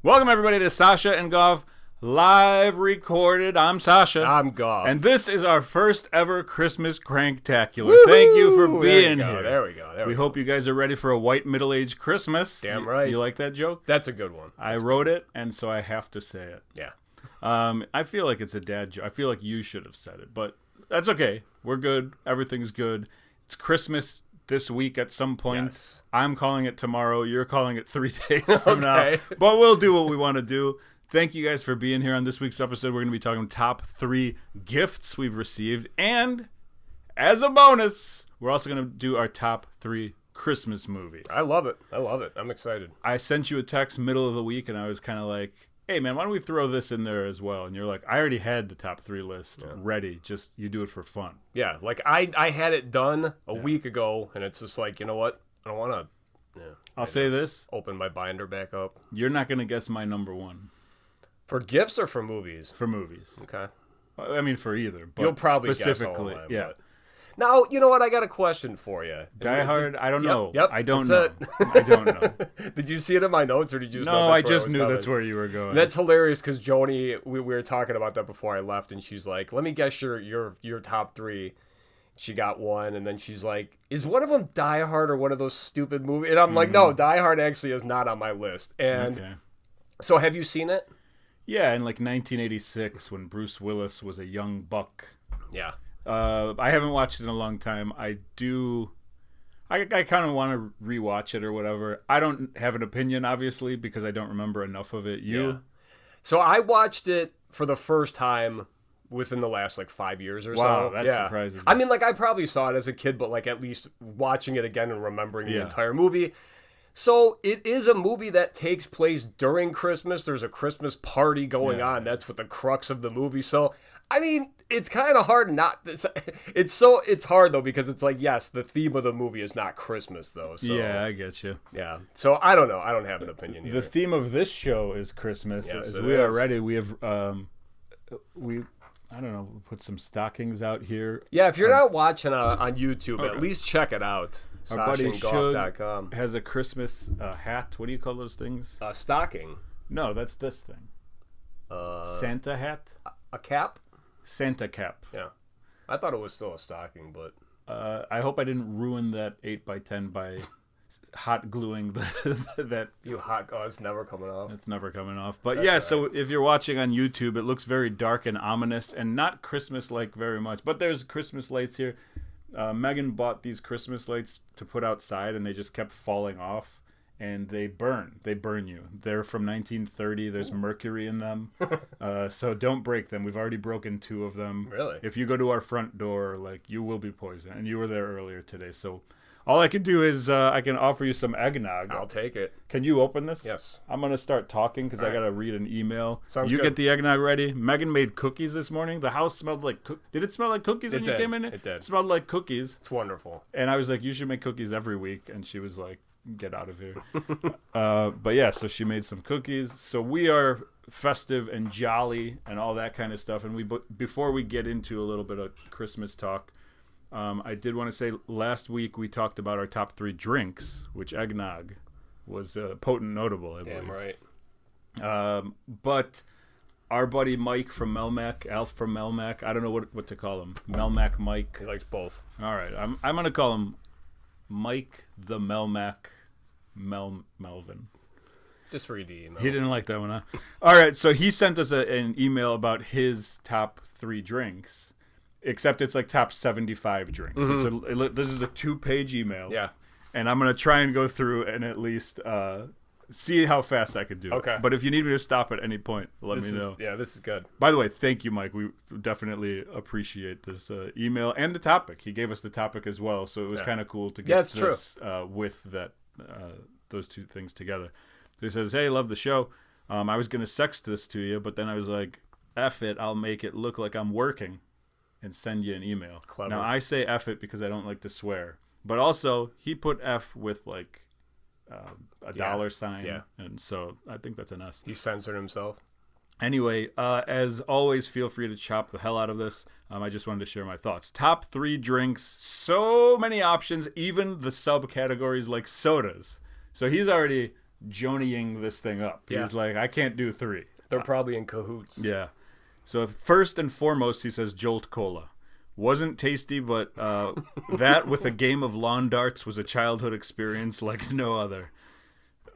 Welcome, everybody, to Sasa and Goff, live recorded. I'm Sasha. I'm Goff. And this is our first ever Christmas Cranktacular. Woo-hoo! Thank you for being here. There we go. We hope you guys are ready for a white middle-aged Christmas. Damn right. You like that joke? That's a good one. I wrote it, and so I have to say it. Yeah. I feel like it's a dad joke. I feel like you should have said it, but that's okay. We're good. Everything's good. It's Christmas this week at some point. Yes. I'm calling it tomorrow. You're calling it 3 days from now. But we'll do what we want to do. Thank you guys for being here on this week's episode. We're going to be talking top 3 gifts we've received. And as a bonus, we're also going to do our top 3 Christmas movies. I love it. I'm excited. I sent you a text middle of the week, and I was kind of like, hey, man, why don't we throw this in there as well? And you're like, I already had the top 3 list ready. Just you do it for fun. Yeah, like I had it done a week ago, and it's just like, you know what? I don't want to. I'll say this. Open my binder back up. You're not going to guess my number 1. For gifts or for movies? For movies. Okay. I mean, for either. But you'll probably specifically, guess all of mine, yeah. But... Now, you know what? I got a question for you. Die Hard, I don't know. Yep, I don't know. I don't know. Did you see it in my notes, or did you just know No, that's I where just knew that's where you were going. That's hilarious because Joni, we were talking about that before I left, and she's like, let me guess your top 3. She got one, and then she's like, is one of them Die Hard or one of those stupid movies? And I'm like, no, Die Hard actually is not on my list. And so have you seen it? Yeah, in like 1986 when Bruce Willis was a young buck. Yeah. I haven't watched it in a long time. I kind of want to rewatch it or whatever. I don't have an opinion, obviously, because I don't remember enough of it. You? Yeah. So I watched it for the first time within the last, 5 years or so. Wow, that's surprising. I mean, I probably saw it as a kid, but, at least watching it again and remembering the entire movie. So it is a movie that takes place during Christmas. There's a Christmas party going on. That's what the crux of the movie. So, I mean, it's kind of hard not. It's hard though because it's like, yes, the theme of the movie is not Christmas though. So, yeah, I get you. Yeah. So I don't know. I don't have an opinion either. The theme of this show is Christmas. Yes, we are ready. We have I don't know. We'll put some stockings out here. Yeah, if you're not watching on YouTube, at least check it out. Our buddy SasaandGoff.com has a Christmas hat. What do you call those things? Stocking. No, that's this thing. Santa hat? A cap? Santa cap. Yeah. I thought it was still a stocking, but... I hope I didn't ruin that 8x10 by hot gluing that... You hot... Oh, it's never coming off. It's never coming off. But that's right. So if you're watching on YouTube, it looks very dark and ominous and not Christmas-like very much. But there's Christmas lights here. Megan bought these Christmas lights to put outside, and they just kept falling off, and they burn. They burn you. They're from 1930. There's mercury in them, so don't break them. We've already broken 2 of them. Really? If you go to our front door, you will be poisoned, and you were there earlier today. So all I can do is I can offer you some eggnog. I'll take it. Can you open this? Yes. I'm going to start talking because I got to read an email. Sounds you good. Get the eggnog ready. Megan made cookies this morning. The house smelled like Did it smell like cookies when you came in? It did. It smelled like cookies. It's wonderful. And I was like, you should make cookies every week. And she was like, get out of here. But yeah, so she made some cookies. So we are festive and jolly and all that kind of stuff. And before we get into a little bit of Christmas talk, I did want to say last week we talked about our top 3 drinks, which eggnog was potent notable, I believe. Damn right. But our buddy Mike from Melmac, Alf from Melmac, I don't know what to call him. Melmac Mike. He likes both. All right. I'm going to call him Mike the Melmac Melvin. Just read the email. He didn't like that one, huh? All right. So he sent us an email about his top 3 drinks. Except it's top 75 drinks. Mm-hmm. This is a 2-page email. Yeah. And I'm going to try and go through and at least see how fast I could do it. But if you need me to stop at any point, let me know. Yeah, this is good. By the way, thank you, Mike. We definitely appreciate this email and the topic. He gave us the topic as well, so it was kind of cool to get this with that those 2 things together. So he says, hey, love the show. I was going to sext this to you, but then I was like, F it, I'll make it look like I'm working and send you an email. Clever. Now, I say F it because I don't like to swear. But also, he put F with, a dollar sign. Yeah. And so I think that's an S. He censored himself. Anyway, as always, feel free to chop the hell out of this. I just wanted to share my thoughts. Top 3 drinks. So many options, even the subcategories like sodas. So he's already Johnnying this thing up. Yeah. He's like, I can't do 3. They're probably in cahoots. Yeah. So first and foremost, he says Jolt Cola. Wasn't tasty, but that with a game of lawn darts was a childhood experience like no other.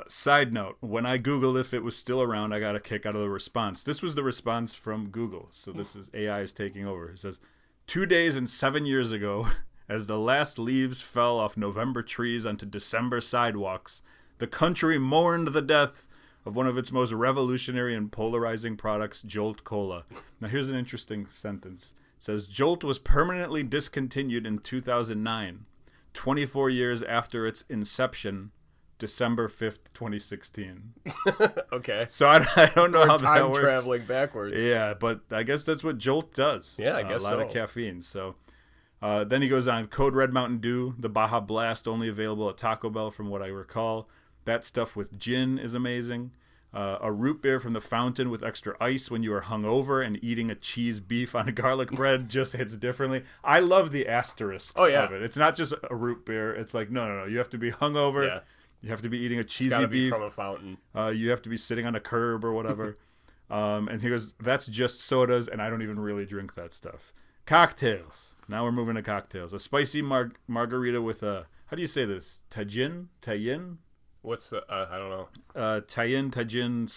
Side note, when I Googled if it was still around, I got a kick out of the response. This was the response from Google. So this is AI is taking over. It says, 2 days and 7 years ago, as the last leaves fell off November trees onto December sidewalks, the country mourned the death of one of its most revolutionary and polarizing products, Jolt Cola. Now here's an interesting sentence. It says, Jolt was permanently discontinued in 2009, 24 years after its inception, December 5th, 2016. Okay. So I don't know how that works. Time traveling backwards. Yeah, but I guess that's what Jolt does. Yeah, I guess a lot of caffeine. So then he goes on, Code Red Mountain Dew, the Baja Blast, only available at Taco Bell from what I recall. That stuff with gin is amazing. A root beer from the fountain with extra ice when you are hungover and eating a cheese beef on garlic bread just hits differently. I love the asterisks of it. It's not just a root beer. It's like, no. You have to be hungover. Yeah. You have to be eating a cheesy beef. Be from a fountain. You have to be sitting on a curb or whatever. And he goes, that's just sodas, and I don't even really drink that stuff. Cocktails. Now we're moving to cocktails. A spicy margarita with a, how do you say this? Tajín? What's the, I don't know. Tajin,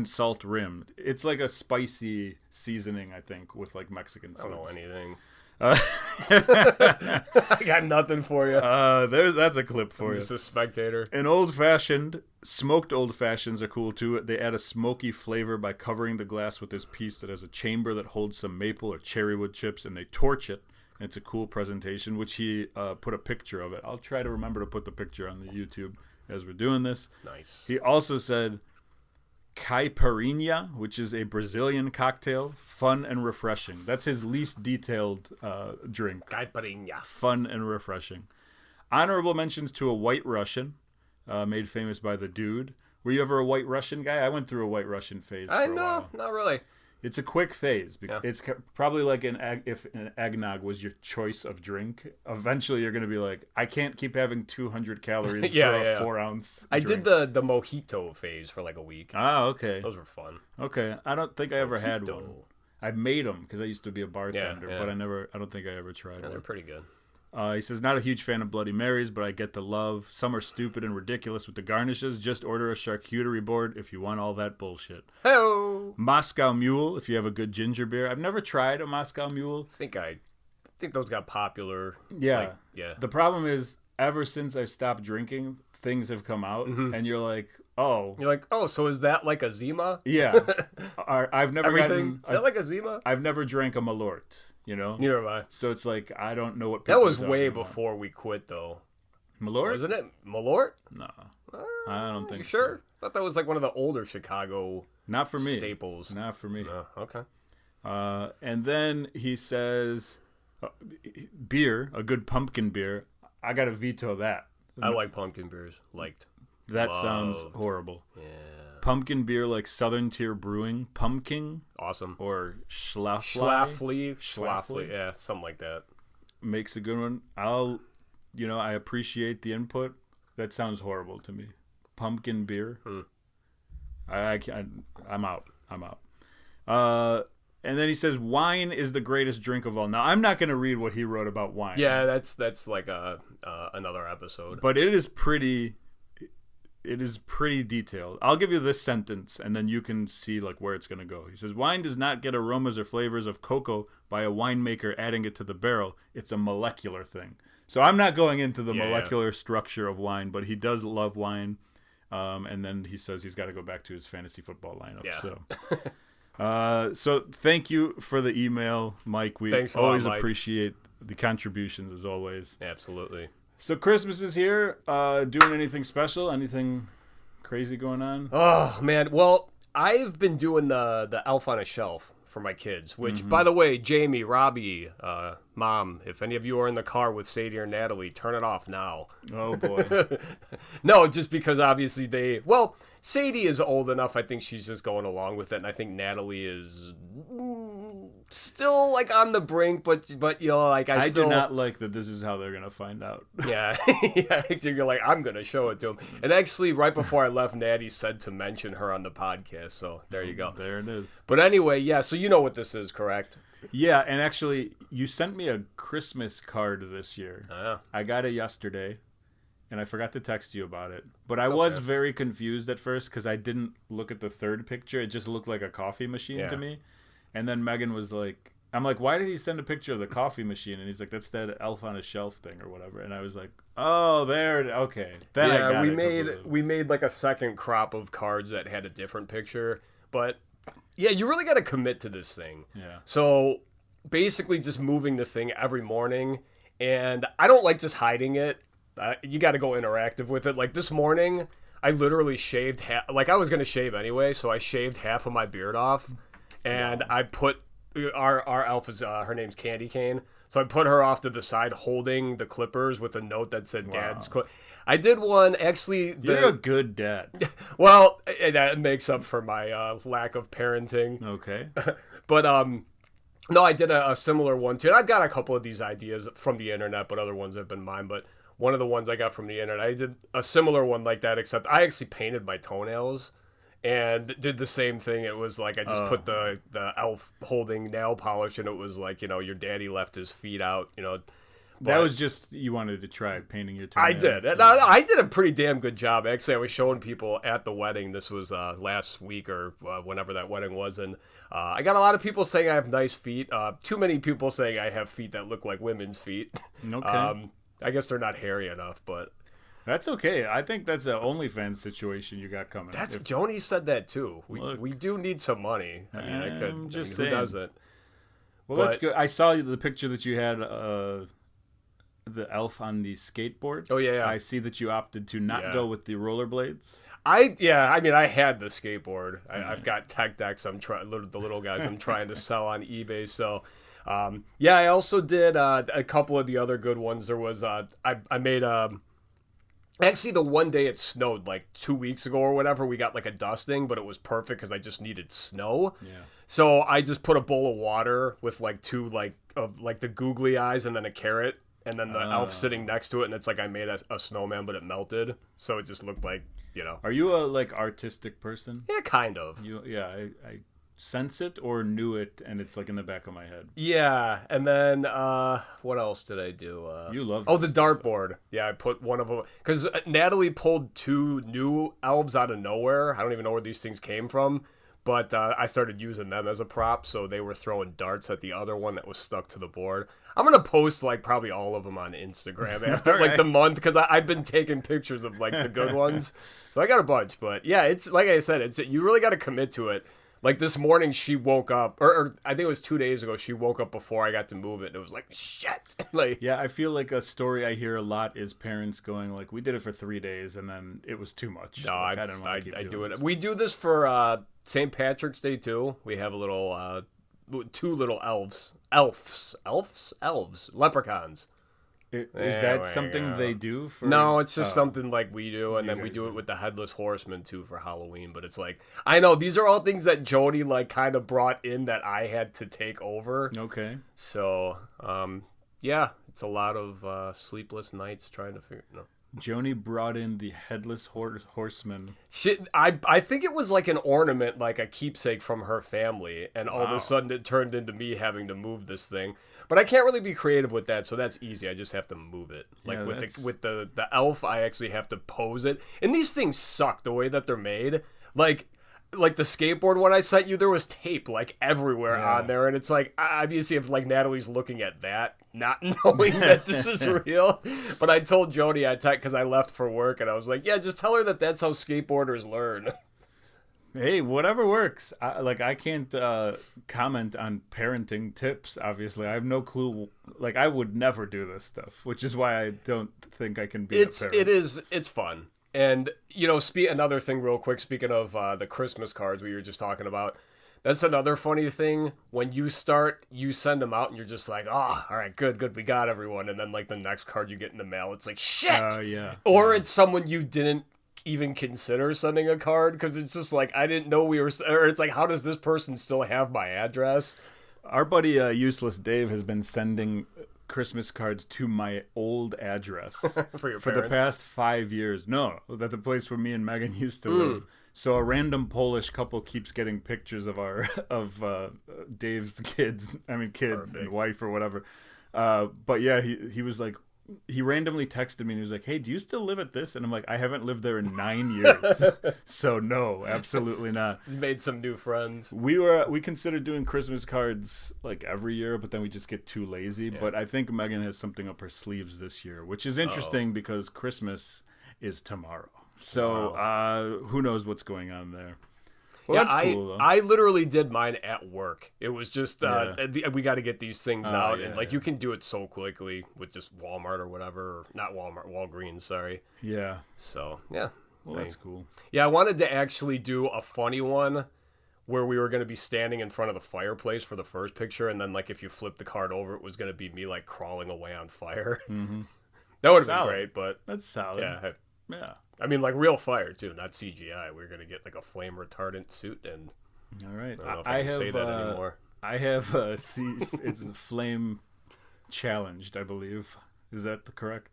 salt rim. It's like a spicy seasoning, I think, with like Mexican food. I don't know anything. I got nothing for you. That's a clip for you. Just a spectator. An old-fashioned, smoked old-fashions are cool too. They add a smoky flavor by covering the glass with this piece that has a chamber that holds some maple or cherrywood chips, and they torch it. And it's a cool presentation, which he put a picture of it. I'll try to remember to put the picture on the YouTube as we're doing this. Nice. He also said caipirinha, which is a Brazilian cocktail, fun and refreshing. That's his least detailed drink. Caipirinha. Fun and refreshing. Honorable mentions to a White Russian, made famous by the Dude. Were you ever a White Russian guy? I went through a White Russian phase for a while. Not really. It's a quick phase. It's probably like if an eggnog was your choice of drink. Eventually, you're going to be like, I can't keep having 200 calories for a 4-ounce I drink. did the mojito phase for like a week. Ah, okay. Those were fun. Okay. I don't think I ever had one. I made them because I used to be a bartender, but I don't think I ever tried one. They're pretty good. He says, not a huge fan of Bloody Marys, but I get the love. Some are stupid and ridiculous with the garnishes. Just order a charcuterie board if you want all that bullshit. Hey-o. Moscow Mule, if you have a good ginger beer. I've never tried a Moscow Mule. I think those got popular. Yeah. The problem is, ever since I've stopped drinking, things have come out, and you're like, oh. You're like, oh, so is that like a Zima? Yeah. I've never Everything? Is that like a Zima? I've never drank a Malort. You know? Neither have I. So it's like, I don't know what people That was way before we quit, though. Malort? Wasn't it? Malort? No. I don't think you sure? I thought that was like one of the older Chicago Not for me. staples. Not for me. No. Okay. And then he says, beer, a good pumpkin beer. I got to veto that. I like pumpkin beers. That sounds horrible. Yeah. Pumpkin beer like Southern Tier Brewing. Pumpkin. Awesome. Or Schlafly. Schlafly. Yeah, something like that. Makes a good one. I appreciate the input. That sounds horrible to me. Pumpkin beer. I'm out. And then he says, wine is the greatest drink of all. Now, I'm not going to read what he wrote about wine. Yeah, that's like another episode. But it is pretty detailed. I'll give you this sentence, and then you can see like where it's going to go. He says, wine does not get aromas or flavors of cocoa by a winemaker adding it to the barrel. It's a molecular thing. So I'm not going into the molecular structure of wine, but he does love wine. And then he says he's got to go back to his fantasy football lineup. Yeah. So thank you for the email, Mike. We always appreciate the contributions as always. Absolutely. So Christmas is here. Doing anything special? Anything crazy going on? Oh man, well I've been doing the Elf on a Shelf for my kids. Which, by the way, Jamie, Robbie, Mom, if any of you are in the car with Sadie or Natalie, turn it off now. Oh boy. No, just because obviously Sadie is old enough. I think she's just going along with it, and I think Natalie is still like on the brink, but you know, like I still do not like that. This is how they're gonna find out. Yeah, yeah. You're like, I'm gonna show it to him. And actually, right before I left, Natty said to mention her on the podcast. So there you go. There it is. But anyway, yeah. So you know what this is, correct? Yeah, and actually, you sent me a Christmas card this year. Yeah. I got it yesterday, and I forgot to text you about it. But I was very confused at first because I didn't look at the third picture. It just looked like a coffee machine to me. And then Megan was like, I'm like, why did he send a picture of the coffee machine? And he's like, that's that elf on a shelf thing or whatever. And I was like, oh, there. Okay. Then I got we made like a second crop of cards that had a different picture. But yeah, you really got to commit to this thing. Yeah. So basically just moving the thing every morning. And I don't like just hiding it. You got to go interactive with it. Like this morning, I literally shaved like I was going to shave anyway. So I shaved half of my beard off. And I put our elf is her name's Candy Cane, so I put her off to the side holding the clippers with a note that said "Dad's clip." I did one actually. You're a good dad. Well, that makes up for my lack of parenting. Okay. But no, I did a similar one too. And I've got a couple of these ideas from the internet, but other ones have been mine. But one of the ones I got from the internet, I did a similar one like that, except I actually painted my toenails. And did the same thing. It was like I just put the elf holding nail polish, and it was like, you know, your daddy left his feet out, you know. But that was just, you wanted to try painting your toenail. I did. And I did a pretty damn good job. Actually, I was showing people at the wedding. This was last week or whenever that wedding was. And I got a lot of people saying I have nice feet. Too many people saying I have feet that look like women's feet. Okay. I guess they're not hairy enough, but... That's okay. I think that's an OnlyFans situation you got coming. Joni said that too. We do need some money. I mean, I'm just saying. Who doesn't? Well, that's good. I saw the picture that you had, the elf on the skateboard. Oh yeah. I see that you opted to not go with the rollerblades. I mean, I had the skateboard. I've got tech decks. I'm trying the little guys. I'm trying to sell on eBay. So. I also did a couple of the other good ones. There was I made actually, the one day it snowed, like 2 weeks ago or whatever, we got like a dusting, but it was perfect because I just needed snow. Yeah. So I just put a bowl of water with like two of the googly eyes and then a carrot, and then the elf sitting next to it, and it's like I made a snowman, but it melted, so it just looked like, you know. Are you a like artistic person? Yeah, kind of. I sense it or knew it, and it's like in the back of my head. Yeah, and then what else did I do? You love the dartboard. Yeah, I put one of them because Natalie pulled two new elves out of nowhere. I don't even know where these things came from, but I started using them as a prop, so they were throwing darts at the other one that was stuck to the board. I'm gonna post like probably all of them on Instagram after like the month because I've been taking pictures of like the good ones, so I got a bunch. But yeah, it's like I said, you really got to commit to it. Like this morning, she woke up, or I think it was 2 days ago. She woke up before I got to move it, and it was like shit. Like, yeah, I feel like a story I hear a lot is parents going like, "We did it for 3 days, and then it was too much." No, like, I do it. We do this for St. Patrick's Day too. We have a little, two little elves, leprechauns. Is that something they do? No, it's just something like we do, and then we do it with the Headless Horseman too for Halloween. But it's like, I know these are all things that Joni like kind of brought in that I had to take over. Okay. So, yeah, it's a lot of sleepless nights trying to figure. No. Joni brought in the Headless Horseman. I think it was like an ornament, like a keepsake from her family, and all of a sudden it turned into me having to move this thing. But I can't really be creative with that, so that's easy. I just have to move it. Like with the elf, I actually have to pose it. And these things suck the way that they're made. Like the skateboard one I sent you, there was tape like everywhere on there, and it's like obviously if like Natalie's looking at that, not knowing that this is real. But I told Joni because I left for work, and I was like, yeah, just tell her that that's how skateboarders learn. Hey, whatever works. I can't comment on parenting tips, obviously. I have no clue. Like, I would never do this stuff, which is why I don't think I can be a parent. It's fun. And, you know, another thing real quick, speaking of the Christmas cards we were just talking about, that's another funny thing. When you send them out and you're just like, all right, good, we got everyone. And then, like, the next card you get in the mail, it's like, shit! Yeah. Or it's someone you didn't even consider sending a card because it's just like, I didn't know or it's like, how does this person still have my address? Our buddy Useless Dave has been sending Christmas cards to my old address for the past 5 years. No, that the place where me and Megan used to live. So a random Polish couple keeps getting pictures of Dave's kids. I mean, kid and wife or whatever. But yeah, he was like, he randomly texted me and he was like, "Hey, do you still live at this?" And I'm like, "I haven't lived there in 9 years." So no, absolutely not. He's made some new friends. We considered doing Christmas cards like every year, but then we just get too lazy. Yeah. But I think Megan has something up her sleeves this year, which is interesting because Christmas is tomorrow. So who knows what's going on there. Well, yeah, that's cool, though. I literally did mine at work. It was just, we got to get these things out. And, you can do it so quickly with just Walmart or whatever. Or not Walmart, Walgreens, sorry. Yeah. So, yeah. Well, that's cool. Yeah, I wanted to actually do a funny one where we were going to be standing in front of the fireplace for the first picture. And then, if you flip the card over, it was going to be me, crawling away on fire. Mm-hmm. That would have been great, but... That's solid. Yeah. I mean, real fire, too, not CGI. We're going to get, a flame-retardant suit, and... All right. I don't know if I can say that anymore. I have it's flame challenged, I believe. Is that correct?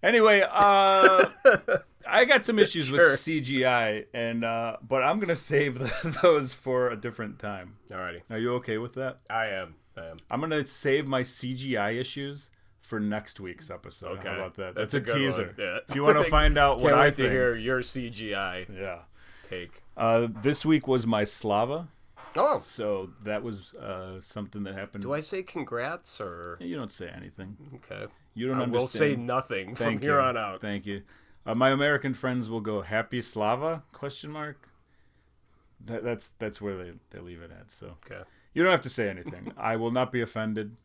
Anyway, I got some issues with CGI, and but I'm going to save those for a different time. Alrighty. Are you okay with that? I am. I'm going to save my CGI issues for next week's episode. Okay. How about that? That's a good teaser. Yeah. If you want to find out what I think. Can't wait to hear your CGI take. This week was my Slava. Oh. So that was something that happened. Do I say congrats or? You don't say anything. Okay. You don't understand. We'll say nothing from here on out. Thank you. My American friends will go Happy Slava ? That's where they leave it at. So you don't have to say anything. I will not be offended.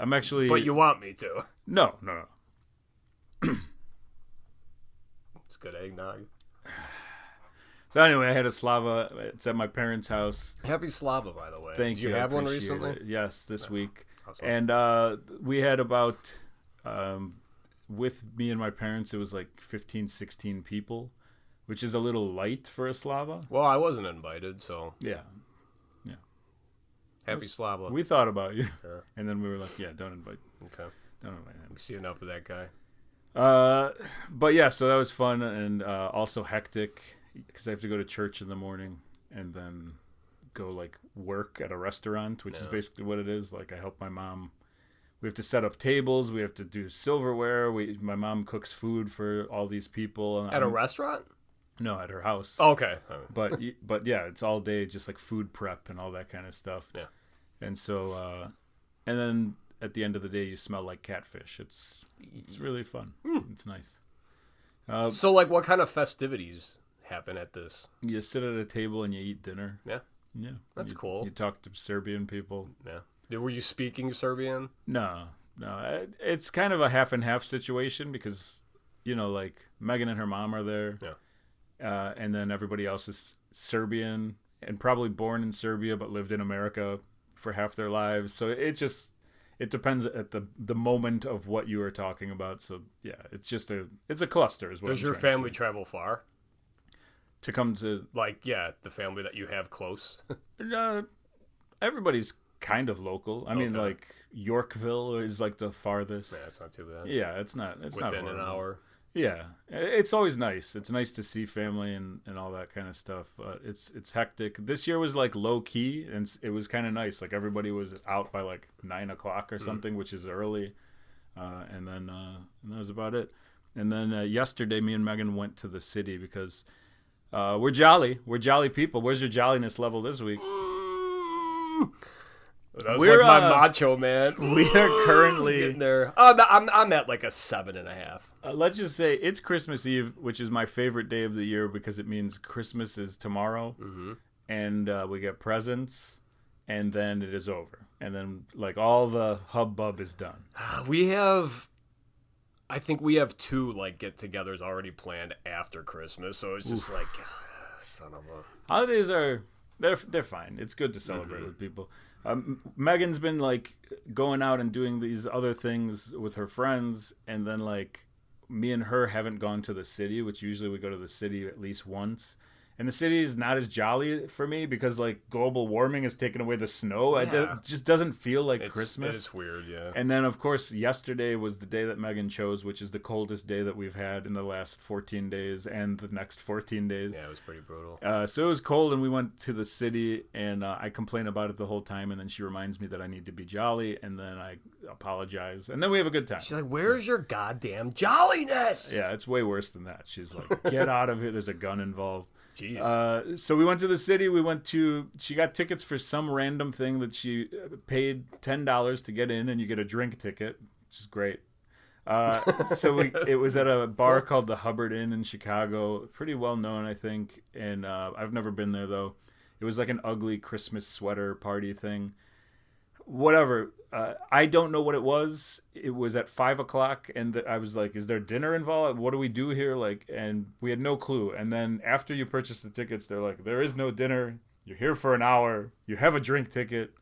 I'm actually. But you want me to? No. It's good eggnog. So anyway, I had a Slava. It's at my parents' house. Happy Slava, by the way. Thank you. Did you have one recently? Yes, this week. Awesome. And we had about, with me and my parents, it was 15, 16 people, which is a little light for a Slava. Well, I wasn't invited, so. Yeah. Happy Slava. We thought about you. Sure. And then we were like, yeah, don't invite him. We see enough of that guy. But yeah, so that was fun and also hectic because I have to go to church in the morning and then go work at a restaurant, which is basically what it is. I help my mom. We have to set up tables. We have to do silverware. My mom cooks food for all these people. At a restaurant? No, at her house. Oh, okay. But yeah, it's all day, just food prep and all that kind of stuff. Yeah. And so, and then at the end of the day, you smell like catfish. It's really fun. It's nice. So, what kind of festivities happen at this? You sit at a table and you eat dinner. Yeah. Yeah. That's cool. You talk to Serbian people. Yeah. Were you speaking Serbian? No. It's kind of a half and half situation because, Megan and her mom are there. Yeah. And then everybody else is Serbian and probably born in Serbia but lived in America for half their lives. So it depends at the moment of what you are talking about. So yeah, it's a cluster. Is what Does your family travel far? To come to the family that you have close? Everybody's kind of local. I mean, Yorkville is the farthest. Yeah, it's not too bad. Yeah, it's not within an hour. Yeah, it's always nice. It's nice to see family and all that kind of stuff. It's hectic. This year was low key, and it was kind of nice. Everybody was out by 9 o'clock or something, which is early. And then that was about it. And then yesterday, me and Megan went to the city because we're jolly. We're jolly people. Where's your jolliness level this week? That was my macho man. We are currently getting there. Oh, I'm at a 7.5. Let's just say it's Christmas Eve, which is my favorite day of the year because it means Christmas is tomorrow, and we get presents, and then it is over, and then all the hubbub is done. I think we have 2 get-togethers already planned after Christmas, so it's just son of a. Holidays are they're fine. It's good to celebrate with people. Megan's been going out and doing these other things with her friends, and then me and her haven't gone to the city, which usually we go to the city at least once. And the city is not as jolly for me because like global warming has taken away the snow. It just doesn't feel like Christmas. It's weird, yeah. And then of course yesterday was the day that Megan chose, which is the coldest day that we've had in the last 14 days and the next 14 days. Yeah, it was pretty brutal. So it was cold, and we went to the city, and I complain about it the whole time, and then she reminds me that I need to be jolly, and then I apologize, and then we have a good time. She's like, "Where's your goddamn jolliness?" Yeah, it's way worse than that. She's like, "Get out of here! There's a gun involved." Jeez. So we went to the city. She got tickets for some random thing that she paid $10 to get in, and you get a drink ticket, which is great. It was at a bar called the Hubbard Inn in Chicago, pretty well known, I think. And I've never been there though. It was like an ugly Christmas sweater party thing. Whatever. I don't know what it was. It was at 5:00, and I was like, "Is there dinner involved? What do we do here?" And we had no clue. And then after you purchase the tickets, they're like, "There is no dinner. You're here for an hour. You have a drink ticket.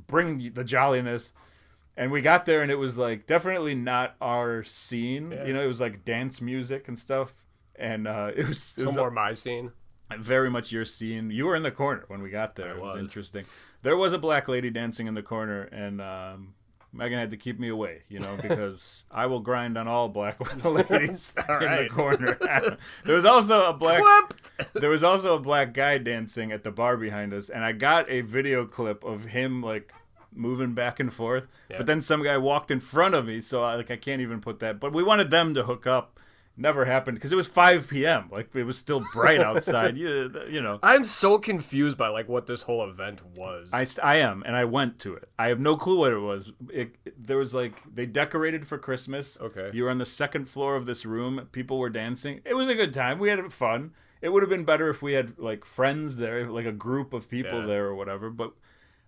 Bring the jolliness." And we got there, and it was like definitely not our scene. Yeah. It was like dance music and stuff, and it was more my scene. Very much your scene. You were in the corner when we got there. It was interesting. There was a black lady dancing in the corner, and Megan had to keep me away, because I will grind on all black ladies in the corner. There was also a black guy dancing at the bar behind us, and I got a video clip of him like moving back and forth. Yeah. But then some guy walked in front of me, so I can't even put that. But we wanted them to hook up. Never happened because it was 5 p.m. Like it was still bright outside. I'm so confused by like what this whole event was. I am, and I went to it. I have no clue what it was. There was like they decorated for Christmas. Okay. You were on the second floor of this room. People were dancing. It was a good time. We had fun. It would have been better if we had like friends there, like a group of people there or whatever. But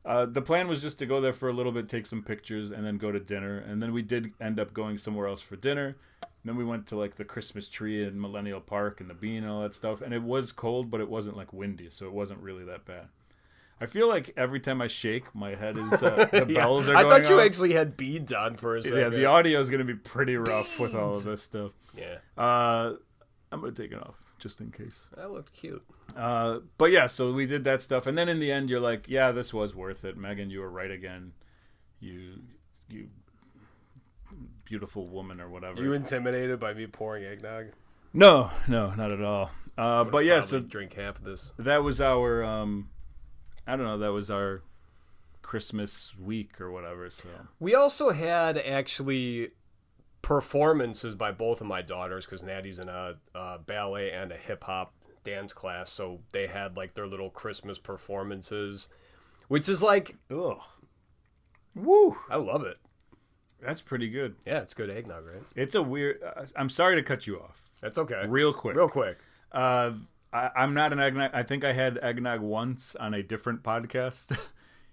the plan was just to go there for a little bit, take some pictures, and then go to dinner. And then we did end up going somewhere else for dinner. Then we went to like the Christmas tree in Millennial Park and the bean and all that stuff. And it was cold, but it wasn't like windy, so it wasn't really that bad. I feel like every time I shake, my head is the bells are going I thought you off. Actually had beads on for a second. Yeah, the audio is going to be pretty rough with all of this stuff. Yeah. I'm going to take it off just in case. That looked cute. But yeah, so we did that stuff, and then in the end, you're like, yeah, this was worth it, Megan. You were right again. You beautiful woman or whatever. You intimidated by me pouring eggnog? No, not at all. But yeah, so drink half of this. That was our I don't know, that was our Christmas week or whatever. So we also had actually performances by both of my daughters because Natty's in a ballet and a hip hop dance class, so they had like their little Christmas performances, which is like, ugh, woo! I love it. That's pretty good. Yeah, it's good eggnog, right? It's a weird. I'm sorry to cut you off. That's okay. Real quick. I'm not an eggnog. I think I had eggnog once on a different podcast,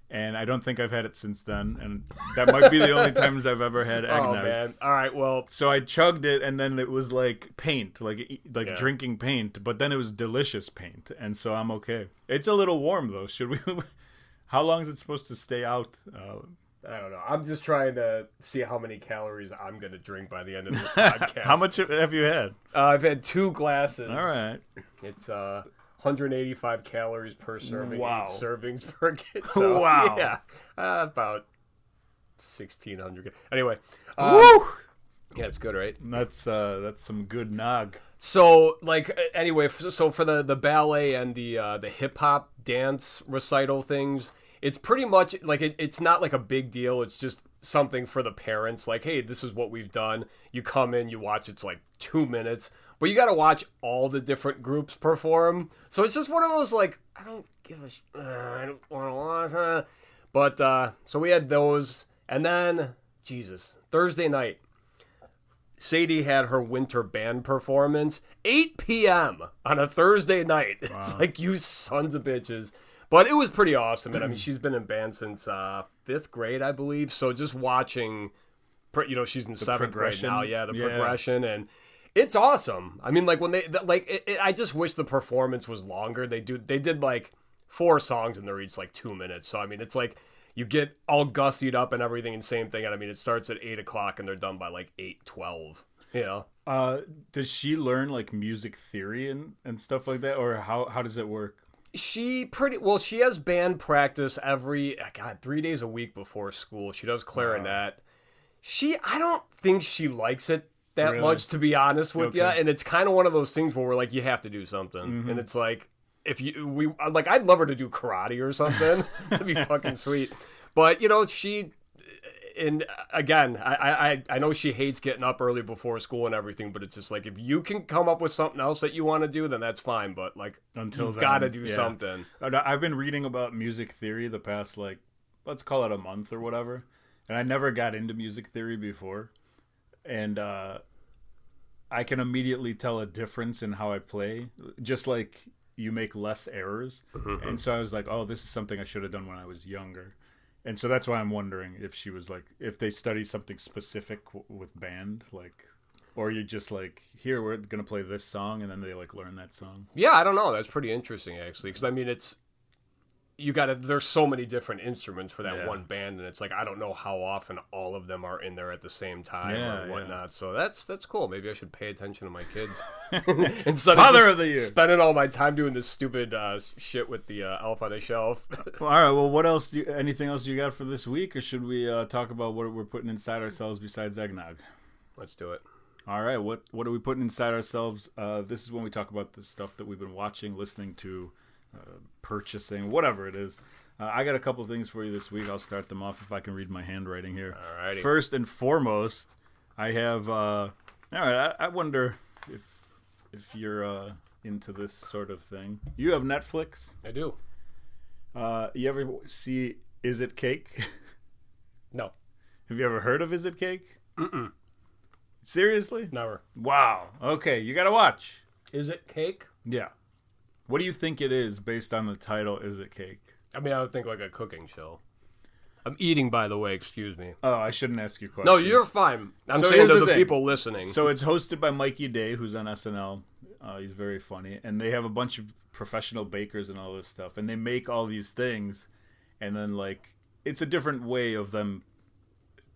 and I don't think I've had it since then. And that might be the only times I've ever had eggnog. Oh man! All right, well. So I chugged it, and then it was like paint, like drinking paint. But then it was delicious paint, and so I'm okay. It's a little warm though. Should we? How long is it supposed to stay out? I don't know. I'm just trying to see how many calories I'm going to drink by the end of this podcast. How much have you had? I've had 2 glasses. All right. It's 185 calories per serving. Wow. 8 servings per kid. So, wow. Yeah. About 1,600. Anyway. Woo! Yeah, it's good, right? That's some good nog. So, anyway, so for the ballet and the hip-hop dance recital things, it's pretty much, it's not like a big deal. It's just something for the parents. Like, hey, this is what we've done. You come in, you watch, it's 2 minutes. But you got to watch all the different groups perform. So it's just one of those, I don't give a I don't want to watch. But, so we had those. And then, Jesus, Thursday night, Sadie had her winter band performance. 8 p.m. on a Thursday night. Wow. It's like, you sons of bitches. But it was pretty awesome. And I mean, she's been in band since 5th grade, I believe. So just watching, she's in 7th grade now. Yeah, the progression. And it's awesome. I mean, when they, I just wish the performance was longer. They did 4 songs and they're each 2 minutes. So, I mean, it's you get all gussied up and everything and same thing. And I mean, it starts at 8 o'clock and they're done by 8:12. You know? Does she learn like music theory and stuff like that, or how does it work? She has band practice every 3 days a week before school. She does clarinet. I don't think she likes it that much, to be honest with you. And it's kind of one of those things where we're like, you have to do something, and it's like, I'd love her to do karate or something. That'd be fucking sweet. But and again, I know she hates getting up early before school and everything, but it's just like, if you can come up with something else that you want to do, then that's fine. But like, until you've got to do something. I've been reading about music theory the past, like, let's call it a month or whatever, and I never got into music theory before, and I can immediately tell a difference in how I play, just like you make less errors. Mm-hmm. And so I was like, oh, this is something I should have done when I was younger. And so that's why I'm wondering if she was like, if they study something specific with band, like, or you just like, here, we're going to play this song, and then they like learn that song. Yeah, I don't know. That's pretty interesting, actually. Because, I mean, there's so many different instruments for that one band, and it's like, I don't know how often all of them are in there at the same time or whatnot. Yeah. So that's cool. Maybe I should pay attention to my kids instead of just spending all my time doing this stupid shit with the Elf on a Shelf. Well, all right. Well, what else? Anything else you got for this week, or should we talk about what we're putting inside ourselves besides eggnog? Let's do it. All right. What are we putting inside ourselves? This is when we talk about the stuff that we've been watching, listening to, purchasing, whatever it is. I got a couple things for you this week. I'll start them off if I can read my handwriting here. Alrighty. First and foremost, I have all right, I wonder if you're into this sort of thing. You have Netflix? I do. You ever see Is It Cake? No. Have you ever heard of Is It Cake? Mm-mm. Seriously? Never. Wow. Okay, you gotta watch. Is It Cake? Yeah. What do you think it is based on the title, Is It Cake? I mean, I would think like a cooking show. I'm eating, by the way, excuse me. Oh, I shouldn't ask you questions. No, you're fine. I'm saying to the people listening. So it's hosted by Mikey Day, who's on SNL. He's very funny. And they have a bunch of professional bakers and all this stuff. And they make all these things. And then, like, it's a different way of them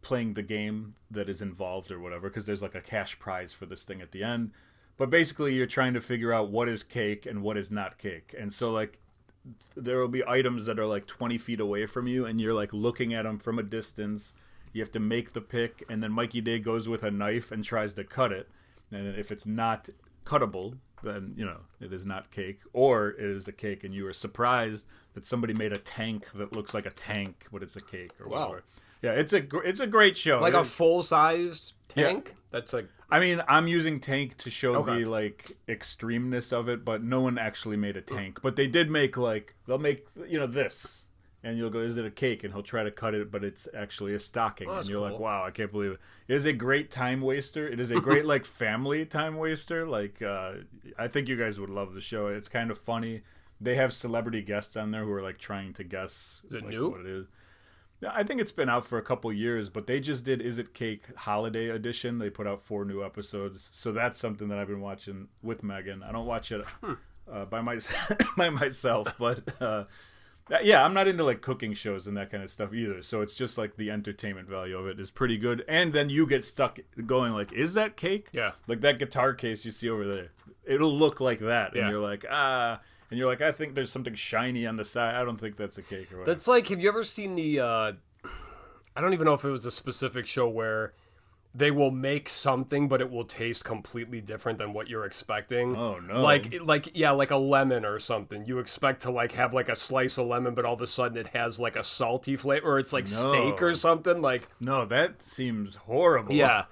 playing the game that is involved or whatever. Because there's, like, a cash prize for this thing at the end. But basically, you're trying to figure out what is cake and what is not cake. And so, like, there will be items that are, like, 20 feet away from you, and you're, like, looking at them from a distance. You have to make the pick, and then Mikey Day goes with a knife and tries to cut it. And if it's not cuttable, then, it is not cake. Or it is a cake, and you are surprised that somebody made a tank that looks like a tank, but it's a cake or whatever. Wow. Yeah, it's a great show. Like a full-sized tank? Yeah. That's like... I mean, I'm using tank to show the, like, extremeness of it, but no one actually made a tank. But they did make, like, they'll make, this. And you'll go, is it a cake? And he'll try to cut it, but it's actually a stocking. And you're cool. Like, wow, I can't believe it. It is a great time waster. It is a great, like, family time waster. Like, I think you guys would love the show. It's kind of funny. They have celebrity guests on there who are, like, trying to guess what it is. I think it's been out for a couple years, but they just did Is It Cake Holiday Edition. They put out 4 new episodes. So that's something that I've been watching with Megan. I don't watch it by myself, but yeah, I'm not into like cooking shows and that kind of stuff either. So it's just like the entertainment value of it is pretty good. And then you get stuck going like, is that cake? Yeah. Like that guitar case you see over there. It'll look like that. And you're like, And you're like, I think there's something shiny on the side. I don't think that's a cake or whatever. That's like, have you ever seen the, I don't even know if it was a specific show where they will make something, but it will taste completely different than what you're expecting. Oh, no. Like a lemon or something. You expect to like have like a slice of lemon, but all of a sudden it has like a salty flavor, or it's like steak or something. Like, no, that seems horrible. Yeah.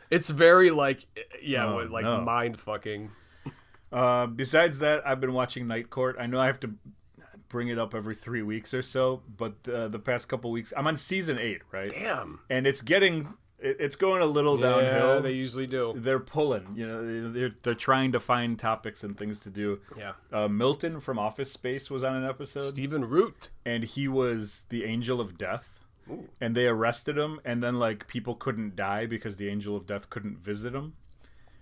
It's very like, mind fucking. Besides that, I've been watching Night Court. I know I have to bring it up every 3 weeks or so, but the past couple weeks, I'm on season 8, right? Damn. And it's going a little downhill. Yeah, they usually do. They're pulling, they're trying to find topics and things to do. Yeah. Milton from Office Space was on an episode. Stephen Root. And he was the Angel of Death. Ooh. And they arrested him, and then like people couldn't die because the Angel of Death couldn't visit him.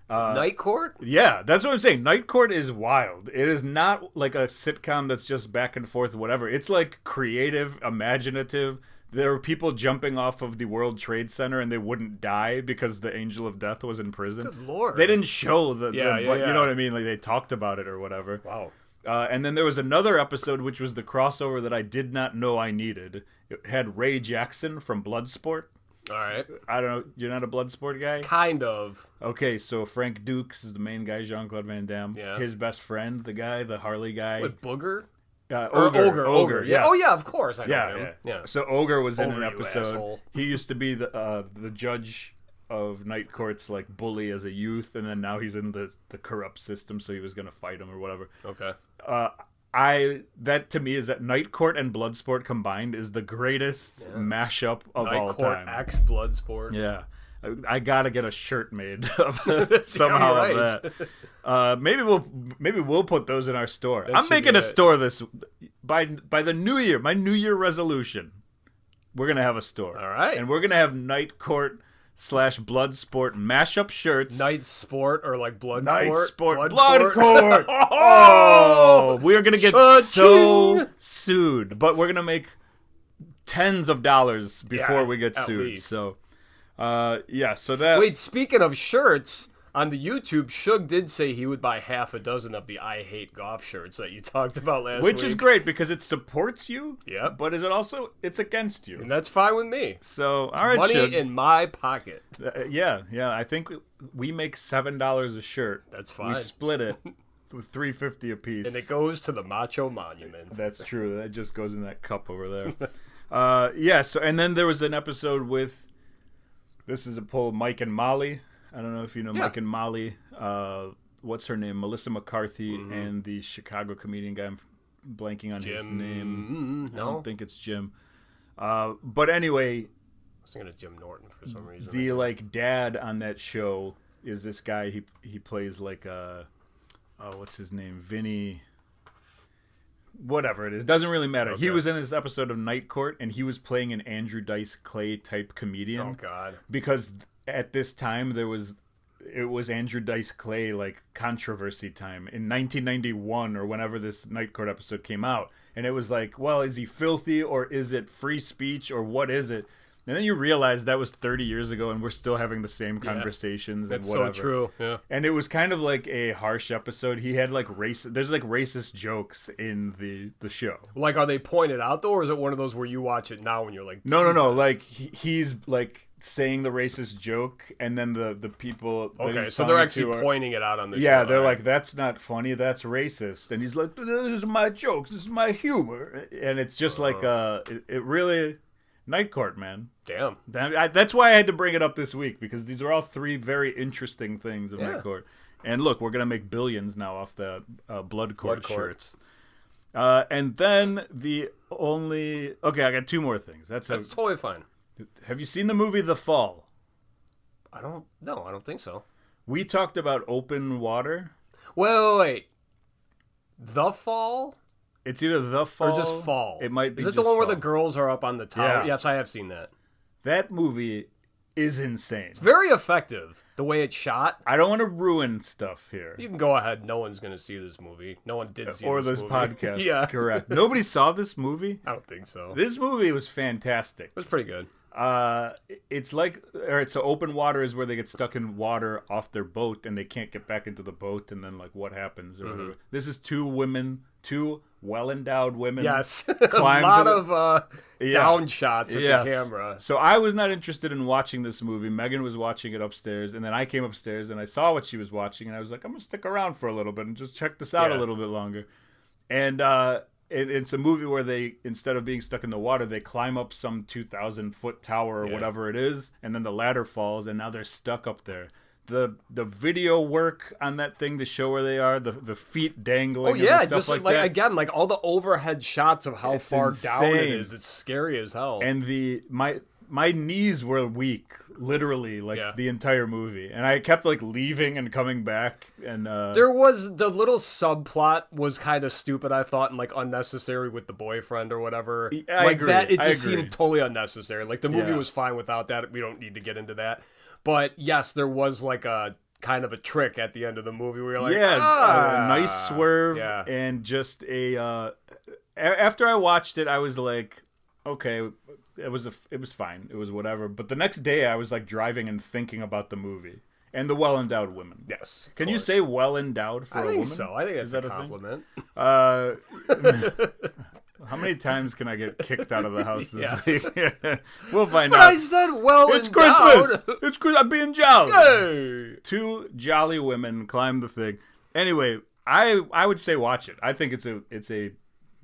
Night Court? Yeah, that's what I'm saying. Night Court is wild. It is not like a sitcom that's just back and forth, whatever. It's like creative, imaginative. there were people jumping off of the World Trade Center and they wouldn't die because the Angel of Death was in prison. Good Lord. They didn't show the you know what I mean? Like they talked about it or whatever. Wow. And then there was another episode which was the crossover that I did not know I needed. It had Ray Jackson from Bloodsport. All right. I don't know. You're not a Bloodsport guy? Kind of. Okay, so Frank Dukes is the main guy, Jean-Claude Van Damme. Yeah. His best friend, the guy, the Harley guy. With Booger? Ogre. Yeah. Yes. Oh, yeah, of course. I know him. Yeah. So Ogre was in Ogre, an you episode. asshole. He used to be the judge of Night Court's like bully as a youth, and then now he's in the corrupt system, so he was going to fight him or whatever. Okay. That to me is that Night Court and Bloodsport combined is the greatest mashup of all time. Night Court X Bloodsport. Yeah. I gotta get a shirt made of somehow right. of that. Maybe we'll put those in our store. That I'm making be a store this by the new year. My New Year resolution. We're gonna have a store. All right. And we're gonna have Night Court / Bloodsport mashup shirts. Night Sport or like Blood Night Court. Sport. Blood Court. Oh, we are gonna get so sued, but we're gonna make tens of dollars before we get sued. Least. So. So that. Wait, speaking of shirts, on the YouTube, Suge did say he would buy half a dozen of the I Hate Goff shirts that you talked about last week. Which is great because it supports you. Yeah. But is it also, it's against you. And that's fine with me. So, all right, Money Suge. in my pocket. Yeah. I think we make $7 a shirt. That's fine. We split it with $3.50 a piece. And it goes to the Macho Monument. That's true. That just goes in that cup over there. So, and then there was an episode with, this is a poll, Mike and Molly. I don't know if you know Mike and Molly. What's her name? Melissa McCarthy and the Chicago comedian guy. I'm blanking on his name. I don't think it's Jim. But anyway, I was thinking of Jim Norton for some reason. The like dad on that show is this guy. He plays like what's his name? Vinny. Whatever it is, doesn't really matter. Okay. He was in this episode of Night Court, and he was playing an Andrew Dice Clay type comedian. Oh God! Because at this time it was Andrew Dice Clay like controversy time in 1991 or whenever this Night Court episode came out, and it was like, well, is he filthy or is it free speech or what is it? And then you realize that was 30 years ago, and we're still having the same conversations and whatever. That's so true. Yeah. And it was kind of like a harsh episode. He had like there's like racist jokes in the show. Like, are they pointed out though, or is it one of those where you watch it now and you're like, no. Like he's like saying the racist joke, and then the people. Okay, so they're actually pointing it out on the show. Yeah, they're like, that's not funny. That's racist. And he's like, this is my jokes. This is my humor. And it's just like it really. Night Court, man. Damn. That's why I had to bring it up this week, because these are all three very interesting things of Night Court. And look, we're going to make billions now off the Blood Court shirts. And then I got two more things. That's totally fine. Have you seen the movie The Fall? I don't think so. We talked about Open Water. Wait. The Fall? It's either The Fall or just Fall. It might be. Is it the one where the girls are up on the tower? Yeah. Yes, I have seen that. That movie is insane. It's very effective. The way it's shot. I don't want to ruin stuff here. You can go ahead. No one's going to see this movie. No one did see this movie. Or this podcast. Yeah. Correct. Nobody saw this movie? I don't think so. This movie was fantastic. It was pretty good. It's like, all right, so Open Water is where they get stuck in water off their boat and they can't get back into the boat, and then like what happens? Mm-hmm. This is two well-endowed women. Yes, a lot of down shots with the camera. So I was not interested in watching this movie. Megan was watching it upstairs, and then I came upstairs and I saw what she was watching, and I was like, I'm gonna stick around for a little bit and just check this out a little bit longer. And it's a movie where they, instead of being stuck in the water, they climb up some 2,000-foot tower or whatever it is, and then the ladder falls, and now they're stuck up there. The video work on that thing to show where they are, the feet dangling. Oh yeah, and stuff just like that. Again, like all the overhead shots of how It's far insane. down it is. It's scary as hell. And my knees were weak, literally, the entire movie, and I kept like leaving and coming back. And there was the little subplot was kind of stupid, I thought, and like unnecessary with the boyfriend or whatever. I agree. That it just seemed totally unnecessary. Like the movie was fine without that. We don't need to get into that. But yes, there was like a kind of a trick at the end of the movie where you're like, a nice swerve, and just after I watched it, I was like, okay, it was fine. It was whatever. But the next day, I was like driving and thinking about the movie and the well-endowed women. Yes. Can you say well-endowed for a woman? I think so. I think that's a compliment. How many times can I get kicked out of the house this week? We'll find out. I said It's Christmas. It's Christmas. I'm being jolly. Hey. 2 jolly women climb the thing. Anyway, I would say watch it. I think it's a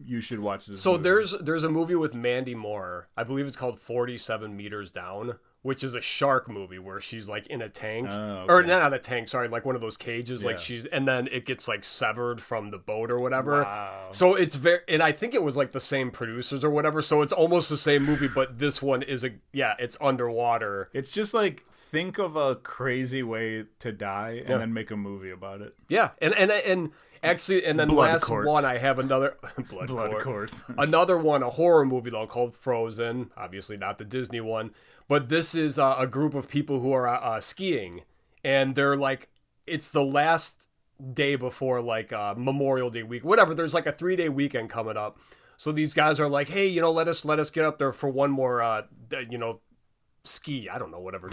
you should watch this. So movie. there's a movie with Mandy Moore. I believe it's called 47 Meters Down, which is a shark movie where she's like in a tank or not a tank, sorry, like one of those cages, like and then it gets like severed from the boat or whatever. Wow. So it's and I think it was like the same producers or whatever. So it's almost the same movie, but this one is it's underwater. It's just like think of a crazy way to die and then make a movie about it. Yeah, and actually, and then last one I have another Blood Court. Another one, a horror movie though called Frozen. Obviously not the Disney one, but this is a group of people who are skiing, and they're like, it's the last day before like Memorial Day week, whatever. There's like a 3-day weekend coming up, so these guys are like, hey, let us get up there for one more, ski, I don't know, whatever.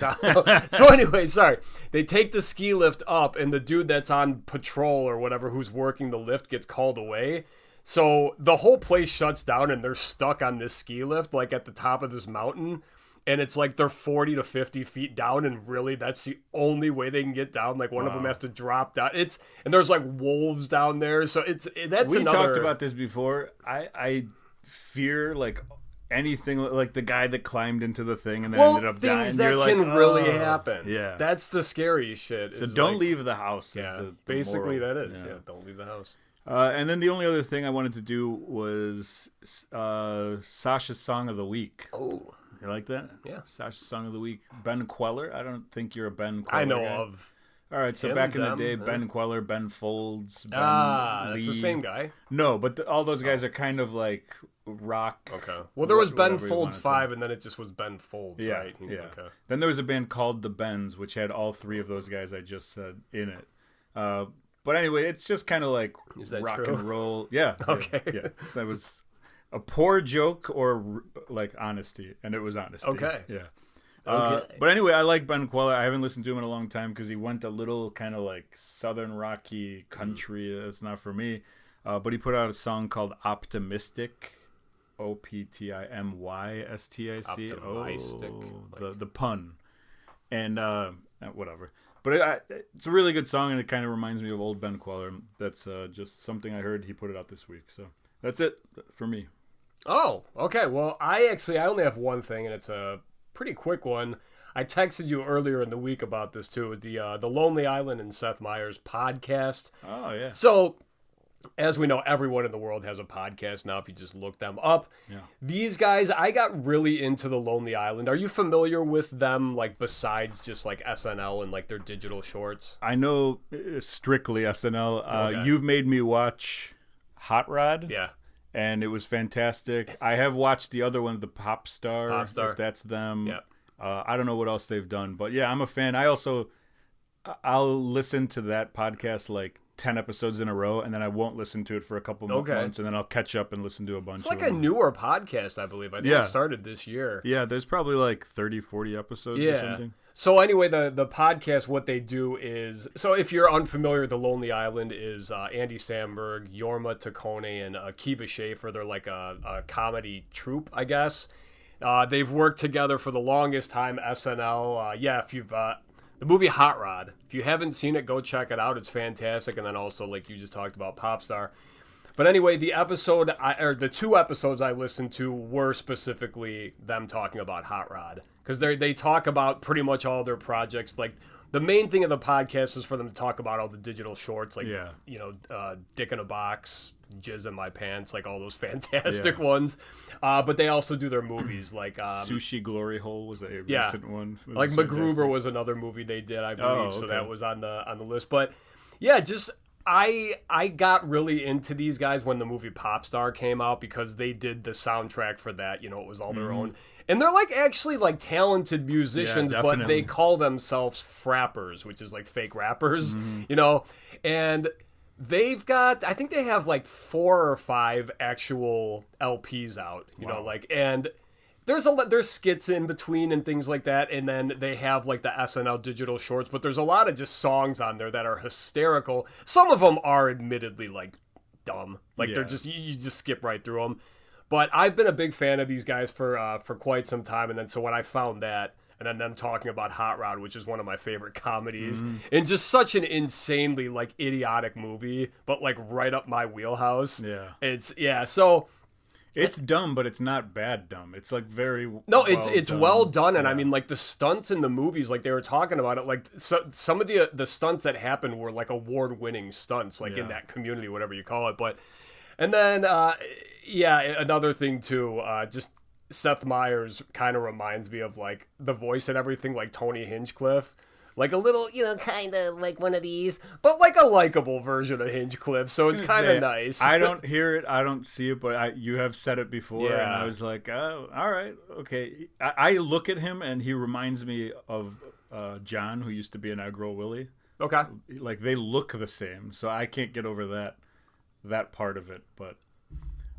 So anyway, sorry. They take the ski lift up, and the dude that's on patrol or whatever who's working the lift gets called away. So the whole place shuts down, and they're stuck on this ski lift, like at the top of this mountain. And it's like they're 40 to 50 feet down, and really that's the only way they can get down. Like one of them has to drop down. And there's like wolves down there. So we talked about this before. I fear like anything like the guy that climbed into the thing and then ended up dying. Things that can really happen. Yeah, that's the scary shit. So don't leave the house. Yeah, basically that is. Yeah, don't leave the house. And then the only other thing I wanted to do was Sasha's Song of the Week. Oh, you like that? Yeah, Sasha's Song of the Week. Ben Queller. I don't think you're a Ben Queller I know guy. of. All right, so back in the day, Ben Queller, Ben Folds, Ben that's Lee. the same guy. No, but all those guys are kind of like rock. Okay. Well, there was Ben Folds 5, and then it just was Ben Folds, right? Yeah. Okay. Then there was a band called The Bends, which had all 3 of those guys I just said in it. But anyway, it's just kind of like rock and roll. Yeah. Okay. Yeah. That was a poor joke or like honesty, and it was honesty. Okay. Yeah. Okay. But anyway, I like Ben Queller. I haven't listened to him in a long time because he went a little kind of like southern rocky country. That's not for me. But he put out a song called Optimistic. Optimistic. The pun. And whatever. But it's a really good song, and it kind of reminds me of old Ben Queller. That's just something I heard. He put it out this week. So that's it for me. Oh, okay. Well, I only have one thing, and it's a pretty quick one. I texted you earlier in the week about this too. The Lonely Island and Seth Meyers podcast. Oh yeah. So, as we know, everyone in the world has a podcast now. If you just look them up, these guys, I got really into the Lonely Island. Are you familiar with them? Like besides just like SNL and like their digital shorts? I know strictly SNL. Okay. You've made me watch Hot Rod. Yeah. And it was fantastic. I have watched the other one, the Pop Star. If that's them. Yeah. I don't know what else they've done, but yeah, I'm a fan. I'll listen to that podcast like 10 episodes in a row, and then I won't listen to it for a couple months, and then I'll catch up and listen to a bunch. It's like a newer podcast, I believe. I think it started this year. Yeah, there's probably like 30, 40 episodes or something. So anyway, the podcast, what they do is, so if you're unfamiliar, the Lonely Island is Andy Samberg, Jorma Taccone, and Kiva Schaffer. They're like a comedy troupe, I guess. They've worked together for the longest time, SNL. If you've... the movie Hot Rod, if you haven't seen it, go check it out. It's fantastic. And then also, like you just talked about, Popstar. But anyway, the 2 episodes I listened to were specifically them talking about Hot Rod. Because they talk about pretty much all their projects. Like, the main thing of the podcast is for them to talk about all the digital shorts. Like, Dick in a Box, Jizz in My Pants, like all those fantastic ones. But they also do their movies. Like Sushi Glory Hole was a recent one. Like MacGruber was another movie they did, I believe. So that was on the list. But yeah, just... I got really into these guys when the movie Popstar came out because they did the soundtrack for that. It was all their own. And they're like actually like talented musicians, but they call themselves frappers, which is like fake rappers, and they've got, I think they have like 4 or 5 actual LPs out, and there's skits in between and things like that, and then they have like the SNL digital shorts, but there's a lot of just songs on there that are hysterical. Some of them are admittedly like dumb, like they're just you just skip right through them. But I've been a big fan of these guys for quite some time, and then so when I found that, and then them talking about Hot Rod, which is one of my favorite comedies, and just such an insanely like idiotic movie, but like right up my wheelhouse. So it's dumb, but it's not bad dumb. It's like very it's well done, and I mean like the stunts in the movies, like they were talking about it, like some of the stunts that happened were like award-winning stunts, like in that community, whatever you call it. But and then another thing too, just Seth Meyers kind of reminds me of like the voice and everything, like Tony Hinchcliffe. Like a little, kind of like one of these, but like a likable version of Hinchcliffe, so it's kind of nice. I don't hear it, I don't see it, but you have said it before, and I was like, oh, all right, okay. I look at him, and he reminds me of John, who used to be in Egg Roll Willie. Okay. Like, they look the same, so I can't get over that part of it, but...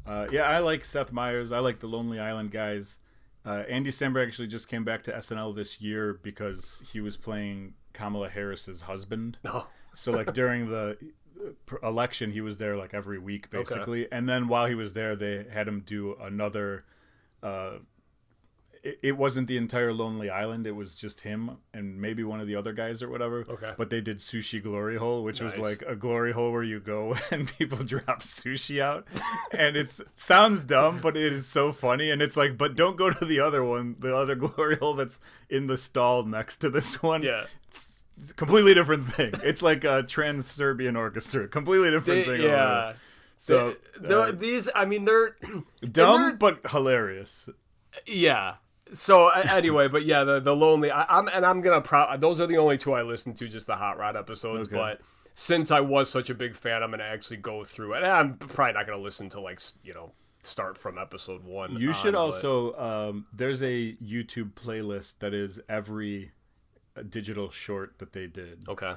I like Seth Meyers. I like the Lonely Island guys. Andy Samberg actually just came back to SNL this year because he was playing Kamala Harris's husband. Oh. So like during the election, he was there like every week basically. Okay. And then while he was there, they had him do another. It wasn't the entire Lonely Island. It was just him and maybe one of the other guys or whatever. Okay. But they did Sushi Glory Hole, which was like a glory hole where you go and people drop sushi out. And it sounds dumb, but it is so funny. And it's like, but don't go to the other one, the other glory hole that's in the stall next to this one. Yeah. It's a completely different thing. It's like a Trans-Serbian orchestra. Completely different thing. Yeah. So these, I mean, they're... dumb, but hilarious. Yeah. So anyway, but yeah, the Lonely, I'm gonna those are the only two I listen to, just the Hot Rod episodes. Okay. But since I was such a big fan, I'm gonna actually go through it. And I'm probably not gonna listen to like start from episode 1. You should also there's a YouTube playlist that is every digital short that they did. Okay.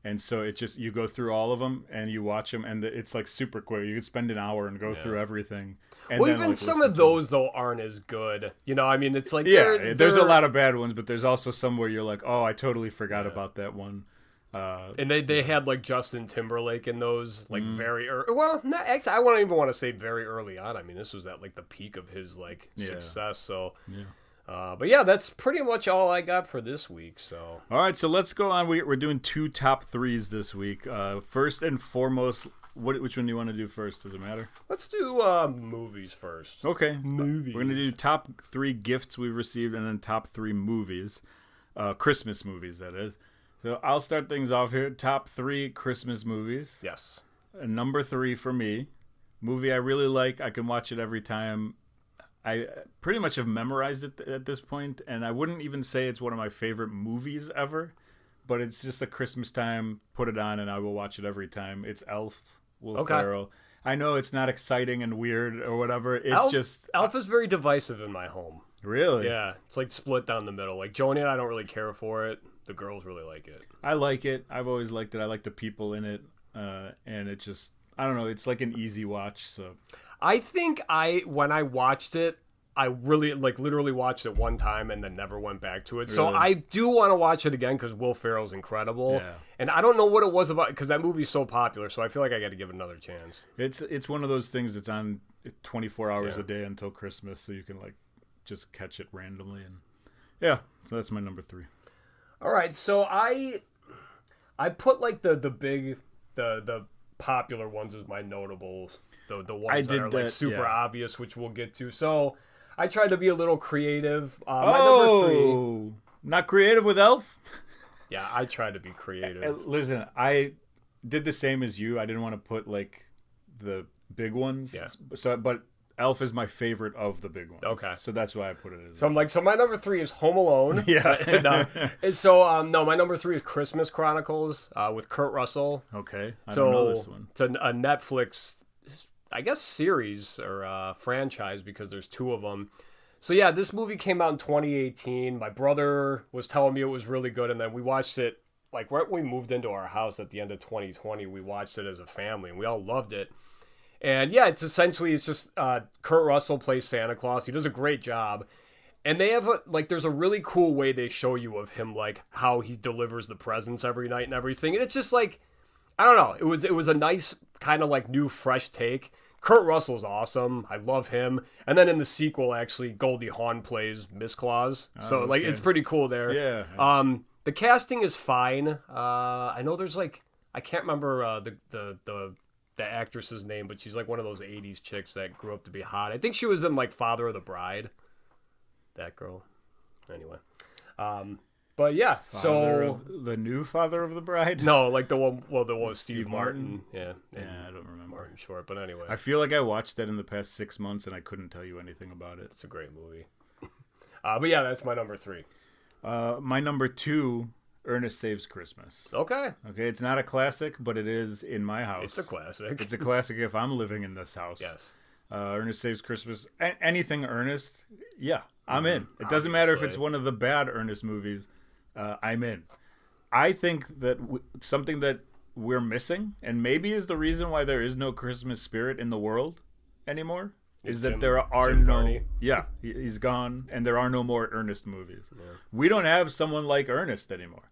And so it just, you go through all of them and you watch them, and it's like super quick. You could spend an hour and go through everything. And well, then, even some of those though aren't as good. I mean, it's like there's a lot of bad ones, but there's also some where you're like, oh, I totally forgot about that one. And they had like Justin Timberlake in those like very early. Well, not actually, I wouldn't even want to say very early on. I mean, this was at like the peak of his like success. So. Yeah. But yeah, that's pretty much all I got for this week. So all right, so let's go on. We're doing 2 top 3s this week. First and foremost, which one do you want to do first? Does it matter? Let's do movies first. Okay, movies. We're gonna do top 3 gifts we've received, and then top 3 movies, Christmas movies, that is. So I'll start things off here. Top 3 Christmas movies. Yes. Number 3 for me, movie I really like. I can watch it every time. I pretty much have memorized it at this point, and I wouldn't even say it's one of my favorite movies ever, but it's just a Christmas time, put it on, and I will watch it every time. It's Elf, Will Ferrell. I know it's not exciting and weird or whatever. It's Elf is very divisive in my home. Really? Yeah, it's like split down the middle. Like Joni and I don't really care for it. The girls really like it. I like it. I've always liked it. I like the people in it, and it just, I don't know. It's like an easy watch. So I think when I watched it, I really literally watched it one time and then never went back to it. Really? So I do want to watch it again because Will Ferrell's incredible. Yeah. And I don't know what it was about, because that movie's so popular. So I feel like I got to give it another chance. It's one of those things that's on 24 hours a day until Christmas, so you can like just catch it randomly. And so that's my number 3. All right, so I put like the big the popular ones as my notables, the ones that are like super obvious, which we'll get to. So I tried to be a little creative. My number 3, not creative with Elf. Yeah, I tried to be creative. Listen, I did the same as you. I didn't want to put like the big ones. Yeah. But Elf is my favorite of the big ones. Okay. So that's why I put it as. So I'm like, so my number 3 is Home Alone. Yeah. And so no, my number 3 is Christmas Chronicles with Kurt Russell. Okay. I don't know this one. It's a Netflix, I guess, series or franchise, because there's 2 of them. So yeah, this movie came out in 2018. My brother was telling me it was really good, and then we watched it like right when we moved into our house at the end of 2020. We watched it as a family, and we all loved it. And yeah, it's just Kurt Russell plays Santa Claus. He does a great job. And they have there's a really cool way they show you of him, like how he delivers the presents every night and everything. And it's just like, I don't know. It was a nice kind of like new, fresh take. Kurt Russell's awesome. I love him. And then in the sequel, actually, Goldie Hawn plays Miss Claus. So like, it's pretty cool there. Yeah. The casting is fine. I know there's like, I can't remember the actress's name, but she's like one of those 80s chicks that grew up to be hot. I think she was in like Father of the Bride. That girl. Anyway. But yeah, the new Father of the Bride? No, like the one with Steve Martin. Yeah. I don't remember. Martin Short, but anyway. I feel like I watched that in the past 6 months and I couldn't tell you anything about it. It's a great movie. But yeah, that's my number 3. My number 2, Ernest Saves Christmas. Okay, it's not a classic, but it is in my house. It's a classic. It's a classic if I'm living in this house. Yes. Ernest Saves Christmas. Anything Ernest, yeah, I'm in. It doesn't matter if it's one of the bad Ernest movies. I'm in. I think that something that we're missing, and maybe is the reason why there is no Christmas spirit in the world anymore, is that there are no... Barney. Yeah, he's gone, and there are no more Ernest movies. Yeah. We don't have someone like Ernest anymore.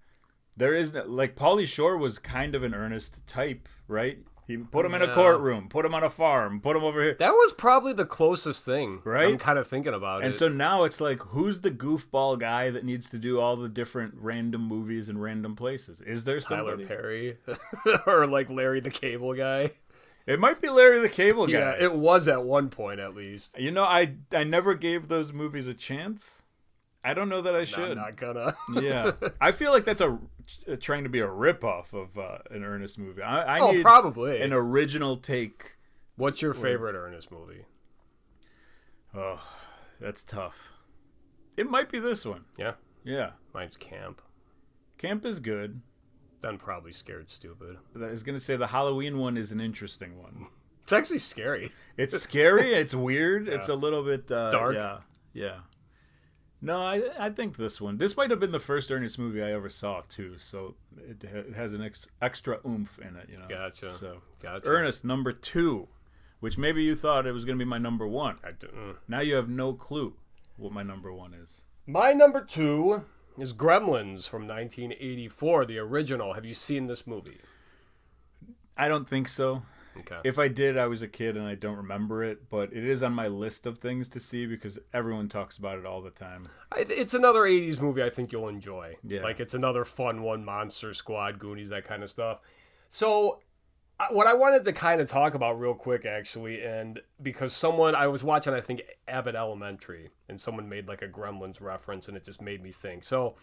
There is... Like, Pauly Shore was kind of an Ernest type, right? He put him in a courtroom, put him on a farm, put him over here. That was probably the closest thing. Right? I'm kind of thinking about it. And so now it's like, who's the goofball guy that needs to do all the different random movies in random places? Is there somebody? Tyler Perry? Or like Larry the Cable Guy? It might be Larry the Cable Guy. Yeah, it was at one point at least. You know, I never gave those movies a chance. I don't know that I should. I'm not gonna. Yeah. I feel like that's trying to be a ripoff of an Ernest movie. I need probably an original take. What's your favorite Ernest movie? Oh, that's tough. It might be this one. Yeah? Yeah. Mine's Camp. Camp is good. Then probably Scared Stupid. I was going to say the Halloween one is an interesting one. It's actually scary. It's scary. It's weird. Yeah. It's a little bit... dark. Yeah. No, I think this one. This might have been the first Ernest movie I ever saw, too. So it has an extra oomph in it, you know. Gotcha. So, gotcha. Ernest, number 2, which maybe you thought it was going to be my number 1. I didn't. Now you have no clue what my number 1 is. My number 2 is Gremlins from 1984, the original. Have you seen this movie? I don't think so. Okay. If I did, I was a kid and I don't remember it, but it is on my list of things to see because everyone talks about it all the time. It's another 80s movie I think you'll enjoy. Yeah. Like, it's another fun one, Monster Squad, Goonies, that kind of stuff. So, what I wanted to kind of talk about real quick, actually, and because I was watching, I think, Abbott Elementary, and someone made like a Gremlins reference, and it just made me think. So,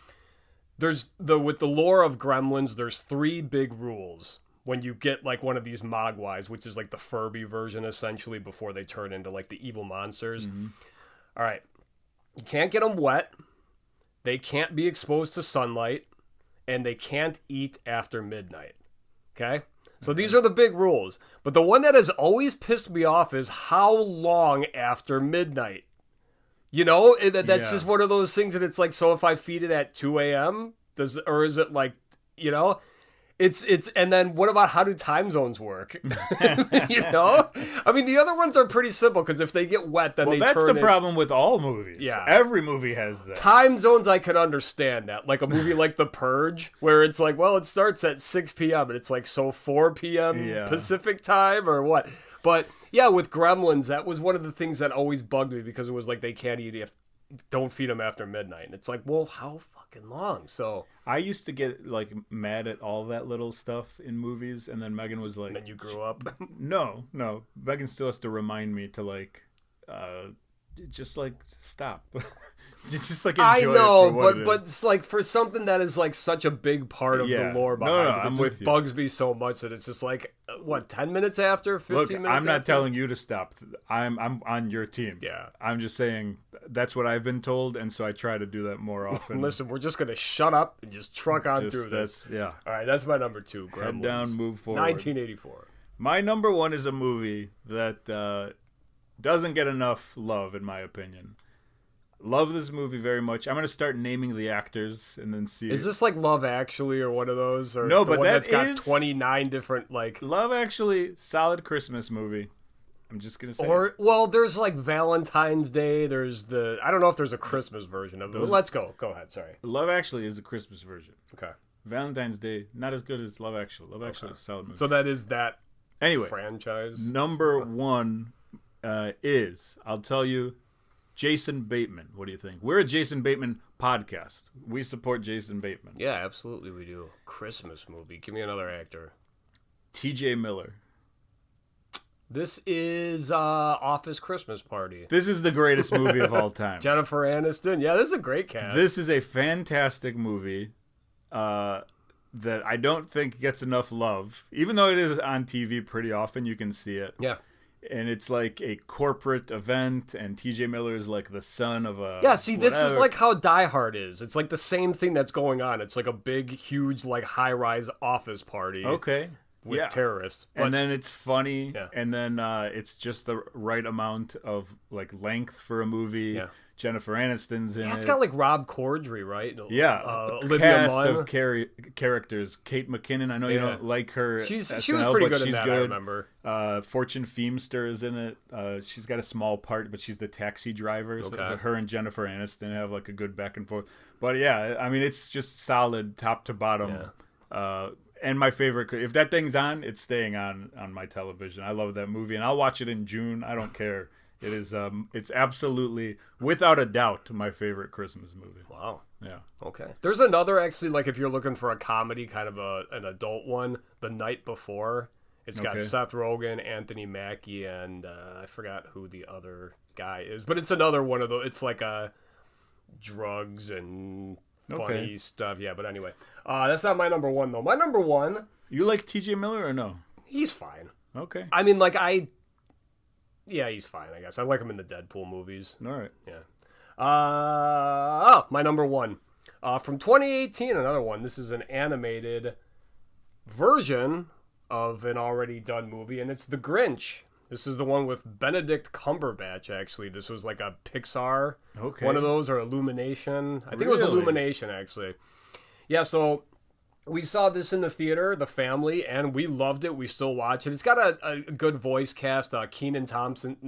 with the lore of Gremlins, there's 3 big rules when you get like one of these Mogwais, which is like the Furby version essentially before they turn into like the evil monsters. Mm-hmm. All right. You can't get them wet. They can't be exposed to sunlight, and they can't eat after midnight. Okay? So these are the big rules. But the one that has always pissed me off is how long after midnight. You know, that's just one of those things that it's like, so if I feed it at 2 a.m., or is it like, you know? It's and then what about how do time zones work? You know, I mean the other ones are pretty simple because if they get wet, then that's the problem with all movies. Yeah, every movie has that. Time zones I can understand that, like a movie like The Purge, where it's like, well, it starts at 6 p.m. and it's like 4 p.m. Pacific time or what? But yeah, with Gremlins, that was one of the things that always bugged me because it was like they can't eat don't feed them after midnight, and it's like, well, how fucking long? So I used to get like mad at all that little stuff in movies, and then Megan was like, and then you grew up. No, Megan still has to remind me to like just like stop. just like enjoy I know, it for what but it's like for something that is like such a big part of the lore behind it, just bugs me so much that it's just like, what, 10 minutes after, 15 minutes after? I'm not telling you to stop. I'm on your team. Yeah. I'm just saying that's what I've been told, and so I try to do that more often. Listen, we're just gonna shut up and just truck on through this. Yeah. All right, that's my number 2. Gremlins. Head down, move forward. 1984. My number 1 is a movie that doesn't get enough love, in my opinion. Love this movie very much. I'm going to start naming the actors and then see. Is this like Love Actually or one of those? Or no, the but one that's got 29 different like. Love Actually, solid Christmas movie. I'm just gonna say. Or well, there's like Valentine's Day. There's I don't know if there's a Christmas version of it. Let's go. Go ahead. Sorry. Love Actually is the Christmas version. Okay. Valentine's Day not as good as Love Actually. Love Actually is a solid movie. So that is that. Anyway, franchise. Number one is, I'll tell you, Jason Bateman. What do you think? We're a Jason Bateman podcast. We support Jason Bateman. Yeah, absolutely we do. Christmas movie. Give me another actor. T.J. Miller. This is Office Christmas Party. This is the greatest movie of all time. Jennifer Aniston. Yeah, this is a great cast. This is a fantastic movie that I don't think gets enough love. Even though it is on TV pretty often, you can see it. Yeah. And it's like a corporate event, and T.J. Miller is like the son of a... Yeah, see, this is like how Die Hard is. It's like the same thing that's going on. It's like a big, huge, like high-rise office party. Okay. With terrorists. But, and then it's funny, yeah. And then it's just the right amount of like length for a movie. Yeah. Jennifer Aniston's in it. It's got like Rob Corddry, right? Yeah. Olivia cast Munn. of characters. Kate McKinnon, I know you don't like her. She was SNL, pretty but good in she's that, good. I remember. Fortune Feimster is in it. She's got a small part, but she's the taxi driver. Okay. So her and Jennifer Aniston have like a good back and forth. But yeah, I mean, it's just solid top to bottom. Yeah. And my favorite, if that thing's on, it's staying on my television. I love that movie, and I'll watch it in June. I don't care. It is, it's absolutely, without a doubt, my favorite Christmas movie. Wow. Yeah. Okay. There's another, actually, like if you're looking for a comedy, kind of an adult one, The Night Before. It's got Seth Rogen, Anthony Mackie, and I forgot who the other guy is. But it's another one of those. It's like drugs and funny stuff. Yeah, but anyway. That's not my number one, though. My number one... You like T.J. Miller or no? He's fine. Okay. I mean, like, yeah, he's fine, I guess. I like him in the Deadpool movies. All right. Yeah. My number one. From 2018, another one. This is an animated version of an already done movie, and it's The Grinch. This is the one with Benedict Cumberbatch, actually. This was like a Pixar one of those, or Illumination. I think it was Illumination, actually. Yeah, so we saw this in the theater, the family, and we loved it. We still watch it. It's got a good voice cast. Kenan Thompson.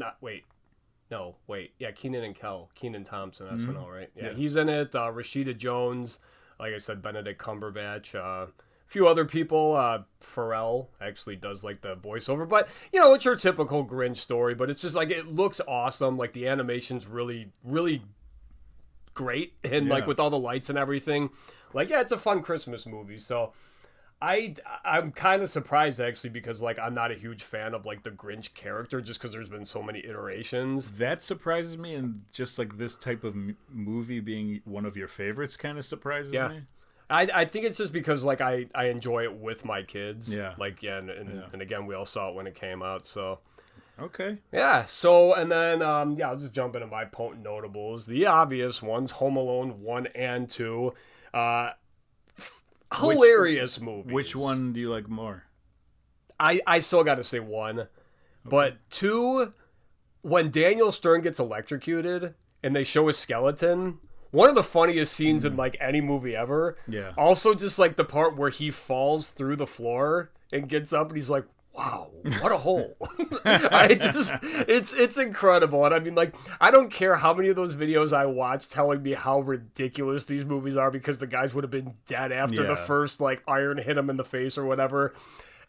Yeah, Kenan and Kel. Kenan Thompson, SNL, right? Yeah, he's in it. Rashida Jones. Like I said, Benedict Cumberbatch. A few other people. Pharrell actually does like the voiceover. But, you know, it's your typical Grinch story. But it's just like, it looks awesome. Like, the animation's really, really great. And like with all the lights and everything. Like, yeah, it's a fun Christmas movie. So I'm kind of surprised, actually, because like I'm not a huge fan of like the Grinch character, just because there's been so many iterations. That surprises me, and just like this type of movie being one of your favorites kind of surprises me. I think it's just because like I enjoy it with my kids. Yeah. Like, and again, we all saw it when it came out, so. Okay. Yeah, so, and then, I'll just jump into my potent notables. The obvious ones, Home Alone 1 and 2. Hilarious movies. Which one do you like more? I still got to say 1. But 2, when Daniel Stern gets electrocuted and they show his skeleton, one of the funniest scenes in like any movie ever. Yeah. Also, just like the part where he falls through the floor and gets up and he's like, wow, what a hole. It's incredible. And I mean, like, I don't care how many of those videos I watch telling me how ridiculous these movies are, because the guys would have been dead after the first, like, iron hit him in the face or whatever.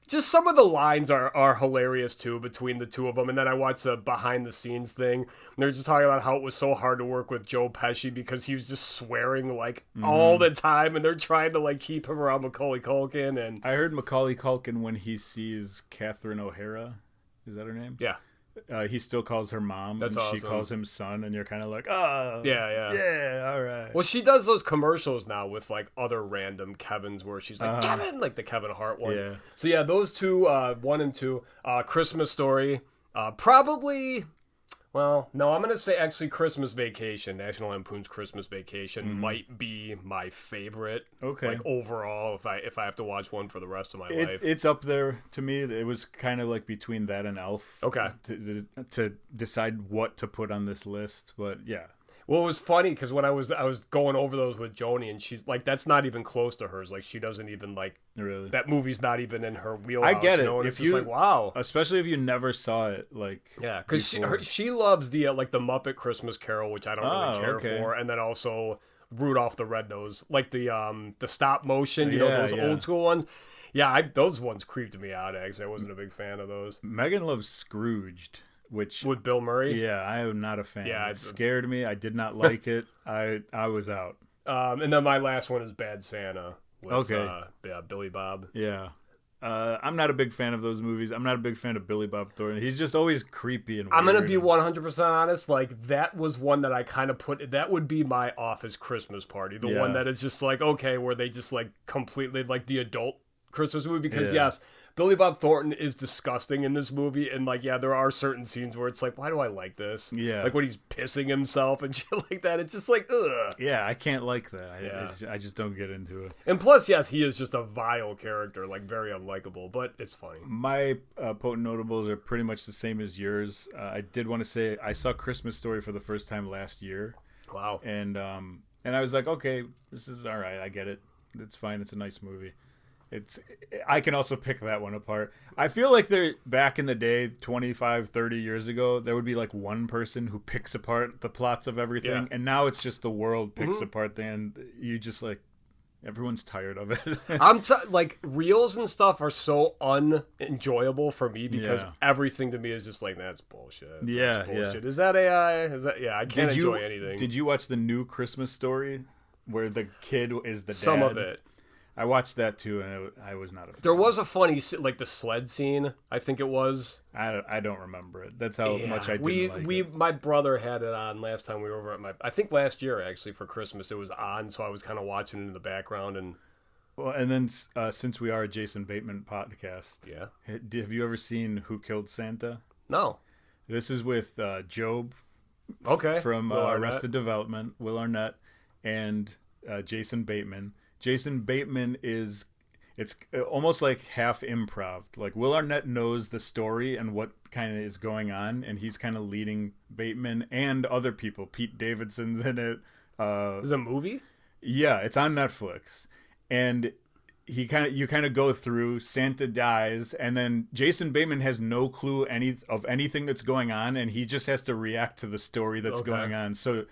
Just some of the lines are hilarious, too, between the two of them. And then I watched the behind-the-scenes thing. And they're just talking about how it was so hard to work with Joe Pesci because he was just swearing, like, all the time. And they're trying to, like, keep him around Macaulay Culkin. And I heard Macaulay Culkin, when he sees Catherine O'Hara, is that her name? Yeah. He still calls her mom. That's awesome. She calls him son, and you're kind of like, oh. Yeah, all right. Well, she does those commercials now with, like, other random Kevins where she's like, Kevin! Like the Kevin Hart one. Yeah. So, yeah, those two, 1 and 2. Christmas Story. Probably... Well, no, I'm going to say actually Christmas Vacation, National Lampoon's Christmas Vacation might be my favorite. Okay. Like, overall, if I have to watch one for the rest of my life. It's up there to me. It was kind of like between that and Elf. Okay. To decide what to put on this list, but yeah. Well, it was funny because when I was going over those with Joni, and she's like, that's not even close to hers. Like, she doesn't even like Really. that movie's not even in her wheelhouse. I get it. You know? And If it's just like, wow. especially if you never saw it, like Yeah, because she loves the like the Muppet Christmas Carol, which I don't really care okay. for, and then also Rudolph the Red-Nosed, like the stop motion, those old school ones. Yeah, those ones creeped me out. Actually, I wasn't a big fan of those. Megan loves Scrooged, which with Bill Murray. Yeah, I am not a fan. Yeah, it scared me. I did not like it. I was out. And then my last one is Bad Santa. With, Billy Bob. Yeah. I'm not a big fan of those movies. I'm not a big fan of Billy Bob Thornton. He's just always creepy and weird. I'm going to be 100% honest. Like, that was one that I kind of that would be my office Christmas party. The one that is just like, okay, where they just like completely like the adult Christmas movie. Because yes, Billy Bob Thornton is disgusting in this movie. And like, yeah, there are certain scenes where it's like, why do I like this? Yeah. Like when he's pissing himself and shit like that. It's just like, ugh. Yeah, I can't like that. I just don't get into it. And plus, yes, he is just a vile character, like very unlikable, but it's funny. My potent notables are pretty much the same as yours. I did want to say I saw Christmas Story for the first time last year. Wow. And I was like, okay, this is all right. I get it. It's fine. It's a nice movie. I can also pick that one apart. I feel like back in the day, 25, 30 years ago, there would be like one person who picks apart the plots of everything. Yeah. And now it's just the world picks apart and you just like, everyone's tired of it. Like reels and stuff are so unenjoyable for me because everything to me is just like, that's bullshit. That's bullshit. Is that AI? I can't enjoy anything. Did you watch the new Christmas Story where the kid is the dad? Some of it. I watched that too, and I was not a fan. There was a funny, like the sled scene. I think it was. I don't remember it. That's how much I didn't like it. My brother had it on last time we were over at I think last year actually for Christmas it was on, so I was kind of watching it in the background and. Well, and then since we are a Jason Bateman podcast, have you ever seen Who Killed Santa? No. This is with Job. Okay. From Arrested Development, Will Arnett, and Jason Bateman. Jason Bateman it's almost like half improv. Like Will Arnett knows the story and what kind of is going on, and he's kind of leading Bateman and other people. Pete Davidson's in it. Is it a movie? Yeah, it's on Netflix. And you kind of go through, Santa dies, and then Jason Bateman has no clue of anything that's going on, and he just has to react to the story that's going on. So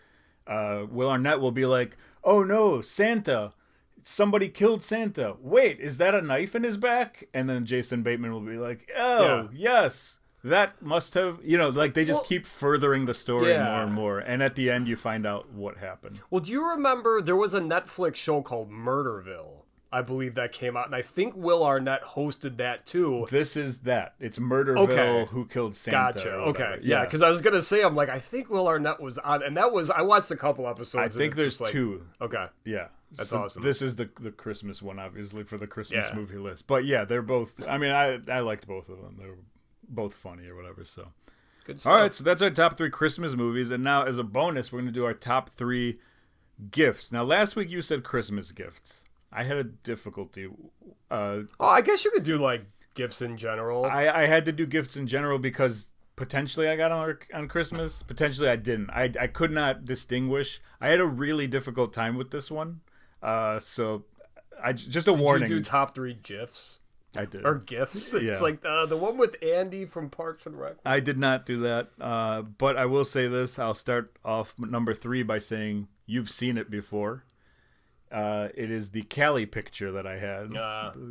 Will Arnett will be like, "Oh no, Santa! Somebody killed Santa. Wait, is that a knife in his back?" And then Jason Bateman will be like, "Oh, yes, that must have," like they just keep furthering the story more and more. And at the end, you find out what happened. Well, do you remember there was a Netflix show called Murderville? I believe that came out, and I think Will Arnett hosted that too. This is that. It's Murderville, Who Killed Santa. Gotcha. Okay. Yeah, because I was going to say, I'm like, I think Will Arnett was on, and I watched a couple episodes. I think there's two. Okay. Yeah. That's awesome. This is the Christmas one, obviously, for the Christmas movie list. But yeah, they're both, I mean, I liked both of them. They were both funny or whatever, so. Good stuff. All right, so that's our top 3 Christmas movies, and now as a bonus, we're going to do our top 3 gifts. Now, last week you said Christmas gifts. I had a difficulty. I guess you could do like gifts in general. I had to do gifts in general because potentially I got on Christmas. Potentially I didn't. I could not distinguish. I had a really difficult time with this one. So just a warning. Did you do top 3 gifs? I did. Or gifts. It's like the one with Andy from Parks and Rec. I did not do that. But I will say this. I'll start off number 3 by saying you've seen it before. It is the Cali picture that I had,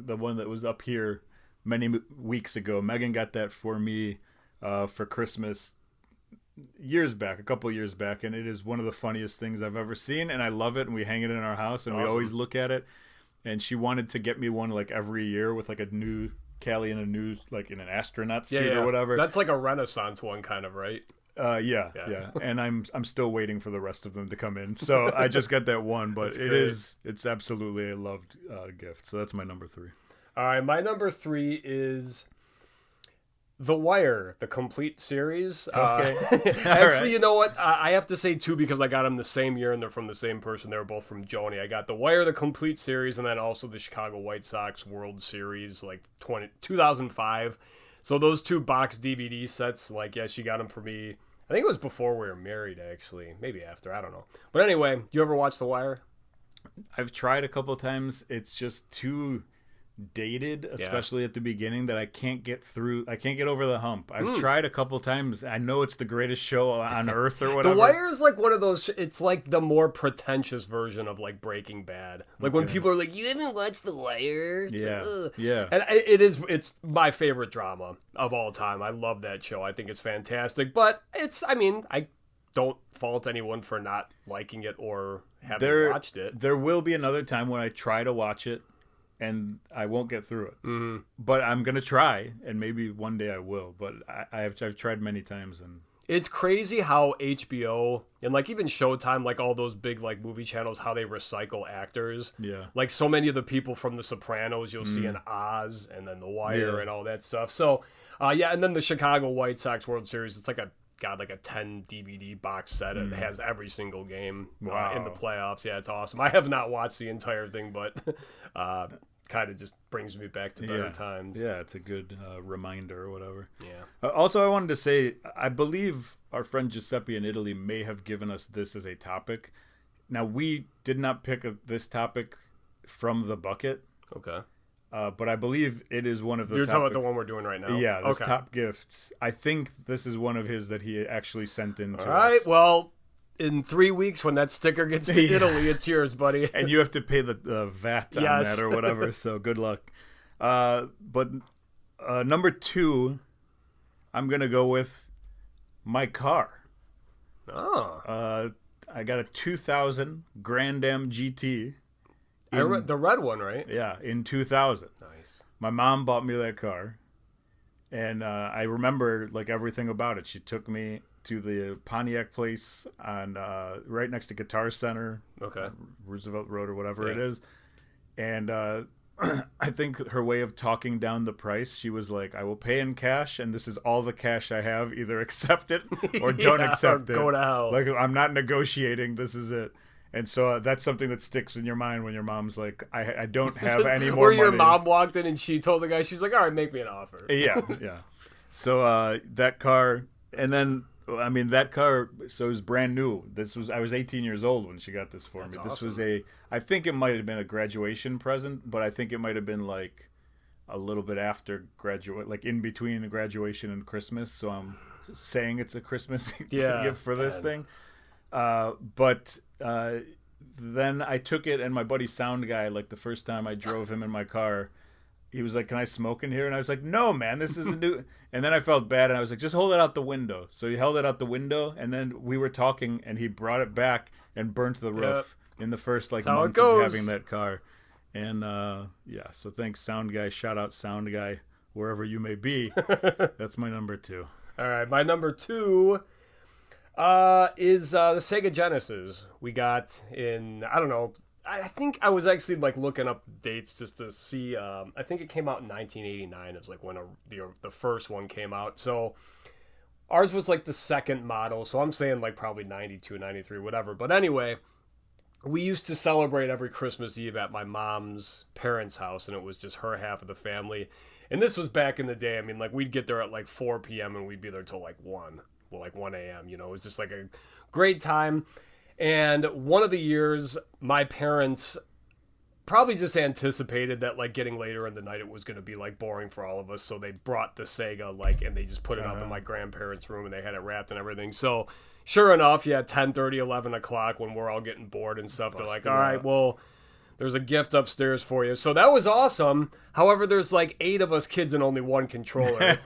the one that was up here many weeks ago. Megan got that for me for Christmas a couple years back, and it is one of the funniest things I've ever seen, and I love it, and we hang it in our house, and we always look at it, and she wanted to get me one like every year with like a new Cali in a new, like in an astronaut suit or whatever. That's like a Renaissance one kind of, right? Yeah. And I'm still waiting for the rest of them to come in. So I just got that one, but it's absolutely a loved gift. So that's my number 3. All right, my number 3 is The Wire, the complete series. Okay. Actually, you know what? I have to say 2 because I got them the same year and they're from the same person. They were both from Joni. I got The Wire, the complete series, and then also the Chicago White Sox World Series, like 2005. So those 2 box DVD sets, like, she got them for me I think it was before we were married, actually. Maybe after. I don't know. But anyway, do you ever watch The Wire? I've tried a couple times. It's just too dated, especially at the beginning, that I can't get through. I can't get over the hump. I've tried a couple times. I know it's the greatest show on earth or whatever. The Wire is like one of those. It's like the more pretentious version of like Breaking Bad. Like when people are like, "You haven't watched The Wire?" Yeah, Ugh. yeah. And it's my favorite drama of all time. I love that show. I think it's fantastic. But I don't fault anyone for not liking it or having watched it. There will be another time when I try to watch it and I won't get through it. Mm-hmm. But I'm going to try, and maybe one day I will. But I've tried many times. And it's crazy how HBO and like even Showtime, like all those big like movie channels, how they recycle actors. Yeah. Like so many of the people from The Sopranos you'll see in Oz and then The Wire and all that stuff. So, and then the Chicago White Sox World Series, it's like a 10 DVD box set. It has every single game in the playoffs. Yeah, it's awesome. I have not watched the entire thing, but kind of just brings me back to better times. Yeah, it's a good reminder or whatever. Yeah. Also, I wanted to say, I believe our friend Giuseppe in Italy may have given us this as a topic. Now, we did not pick this topic from the bucket. Okay. But I believe it is one of the You're talking about the one we're doing right now? Yeah, this top gifts. I think this is one of his that he actually sent in to us. All right, well, in 3 weeks when that sticker gets to Italy, it's yours, buddy. And you have to pay the VAT on that or whatever, so good luck. But number 2, I'm going to go with my car. Oh. I got a 2000 Grand Am GT. The red one, right? Yeah, in 2000. Nice. My mom bought me that car, and I remember like everything about it. She took me to the Pontiac place on right next to Guitar Center, Roosevelt Road or whatever it is, and I think her way of talking down the price, she was like, "I will pay in cash, and this is all the cash I have. Either accept it or don't accept it. Go to hell. Like I'm not negotiating. This is it." And so that's something that sticks in your mind when your mom's like, I don't have any more money. Or your mom walked in and she told the guy, she's like, all right, make me an offer. Yeah. So that car, and then, that car, so it was brand new. I was 18 years old when she got this for me. This was I think it might have been a graduation present, but I think it might have been like a little bit after like in between graduation and Christmas. So I'm saying it's a Christmas gift for this thing. But then I took it, and my buddy sound guy, like the first time I drove him in my car, he was like, "Can I smoke in here?" And I was like, "No, man, this is a new." And then I felt bad, and I was like, "Just hold it out the window." So he held it out the window, and then we were talking, and he brought it back and burnt the roof in the first month of having that car. And so thanks, sound guy. Shout out, sound guy, wherever you may be. That's my number 2. All right, my number 2 is the Sega Genesis. We got in, I don't know, I think I was actually like looking up dates just to see. I think it came out in 1989. It was like when the first one came out. So ours was like the second model. So I'm saying like probably 92, 93, whatever. But anyway, we used to celebrate every Christmas Eve at my mom's parents' house, and it was just her half of the family. And this was back in the day. I mean, like we'd get there at like 4 p.m. and we'd be there till like 1 a.m. You know, it was just like a great time. And one of the years, my parents probably just anticipated that like getting later in the night, it was going to be like boring for all of us. So they brought the Sega, and they just put it up in my grandparents' room, and they had it wrapped and everything. So sure enough, 10:30, 11 o'clock when we're all getting bored and stuff, they're like, all right, well, there's a gift upstairs for you. So that was awesome. However, there's like 8 of us kids and only 1 controller,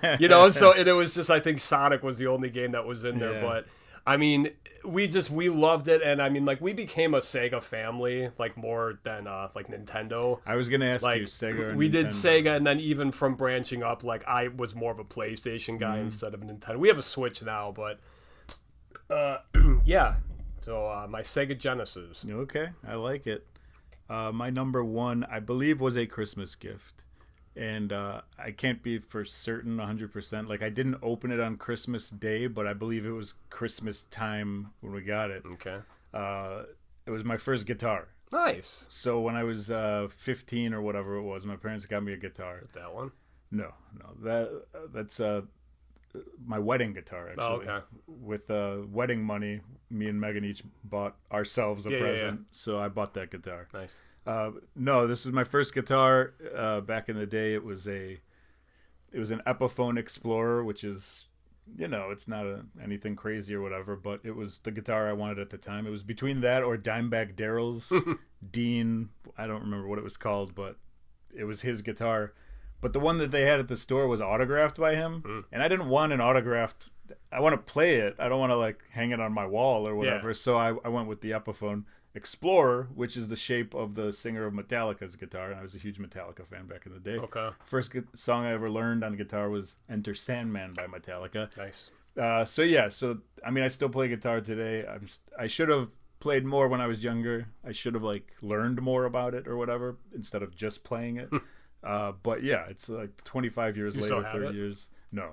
so it was just, I think Sonic was the only game that was in there. But I mean, we loved it. And I mean, like we became a Sega family, like more than like Nintendo. I was going to ask you Sega or we Nintendo. did Sega, and then even from branching up, like I was more of a PlayStation guy instead of Nintendo. We have a Switch now, but So my Sega Genesis. Okay, I like it. My number 1, I believe, was a Christmas gift. And I can't be for certain 100%. Like, I didn't open it on Christmas Day, but I believe it was Christmas time when we got it. Okay. It was my first guitar. Nice. So when I was 15 or whatever it was, my parents got me a guitar. That one? No. That's my wedding guitar, actually. Oh, okay. With wedding money, me and Megan each bought ourselves a present, so I bought that guitar. Nice. No, this was my first guitar. Back in the day, it was an Epiphone Explorer, which is, it's not anything crazy or whatever, but it was the guitar I wanted at the time. It was between that or Dimebag Darrell's Dean. I don't remember what it was called, but it was his guitar. But the one that they had at the store was autographed by him, and I didn't want an autographed. I want to play it. I don't want to like hang it on my wall or whatever. Yeah. So I went with the Epiphone Explorer, which is the shape of the singer of Metallica's guitar, and I was a huge Metallica fan back in the day. Okay. First song I ever learned on guitar was Enter Sandman by Metallica. Nice. So I mean, I still play guitar today. I should have played more when I was younger. I should have like learned more about it or whatever instead of just playing it. But yeah, it's like 25 years later, 30 years. No,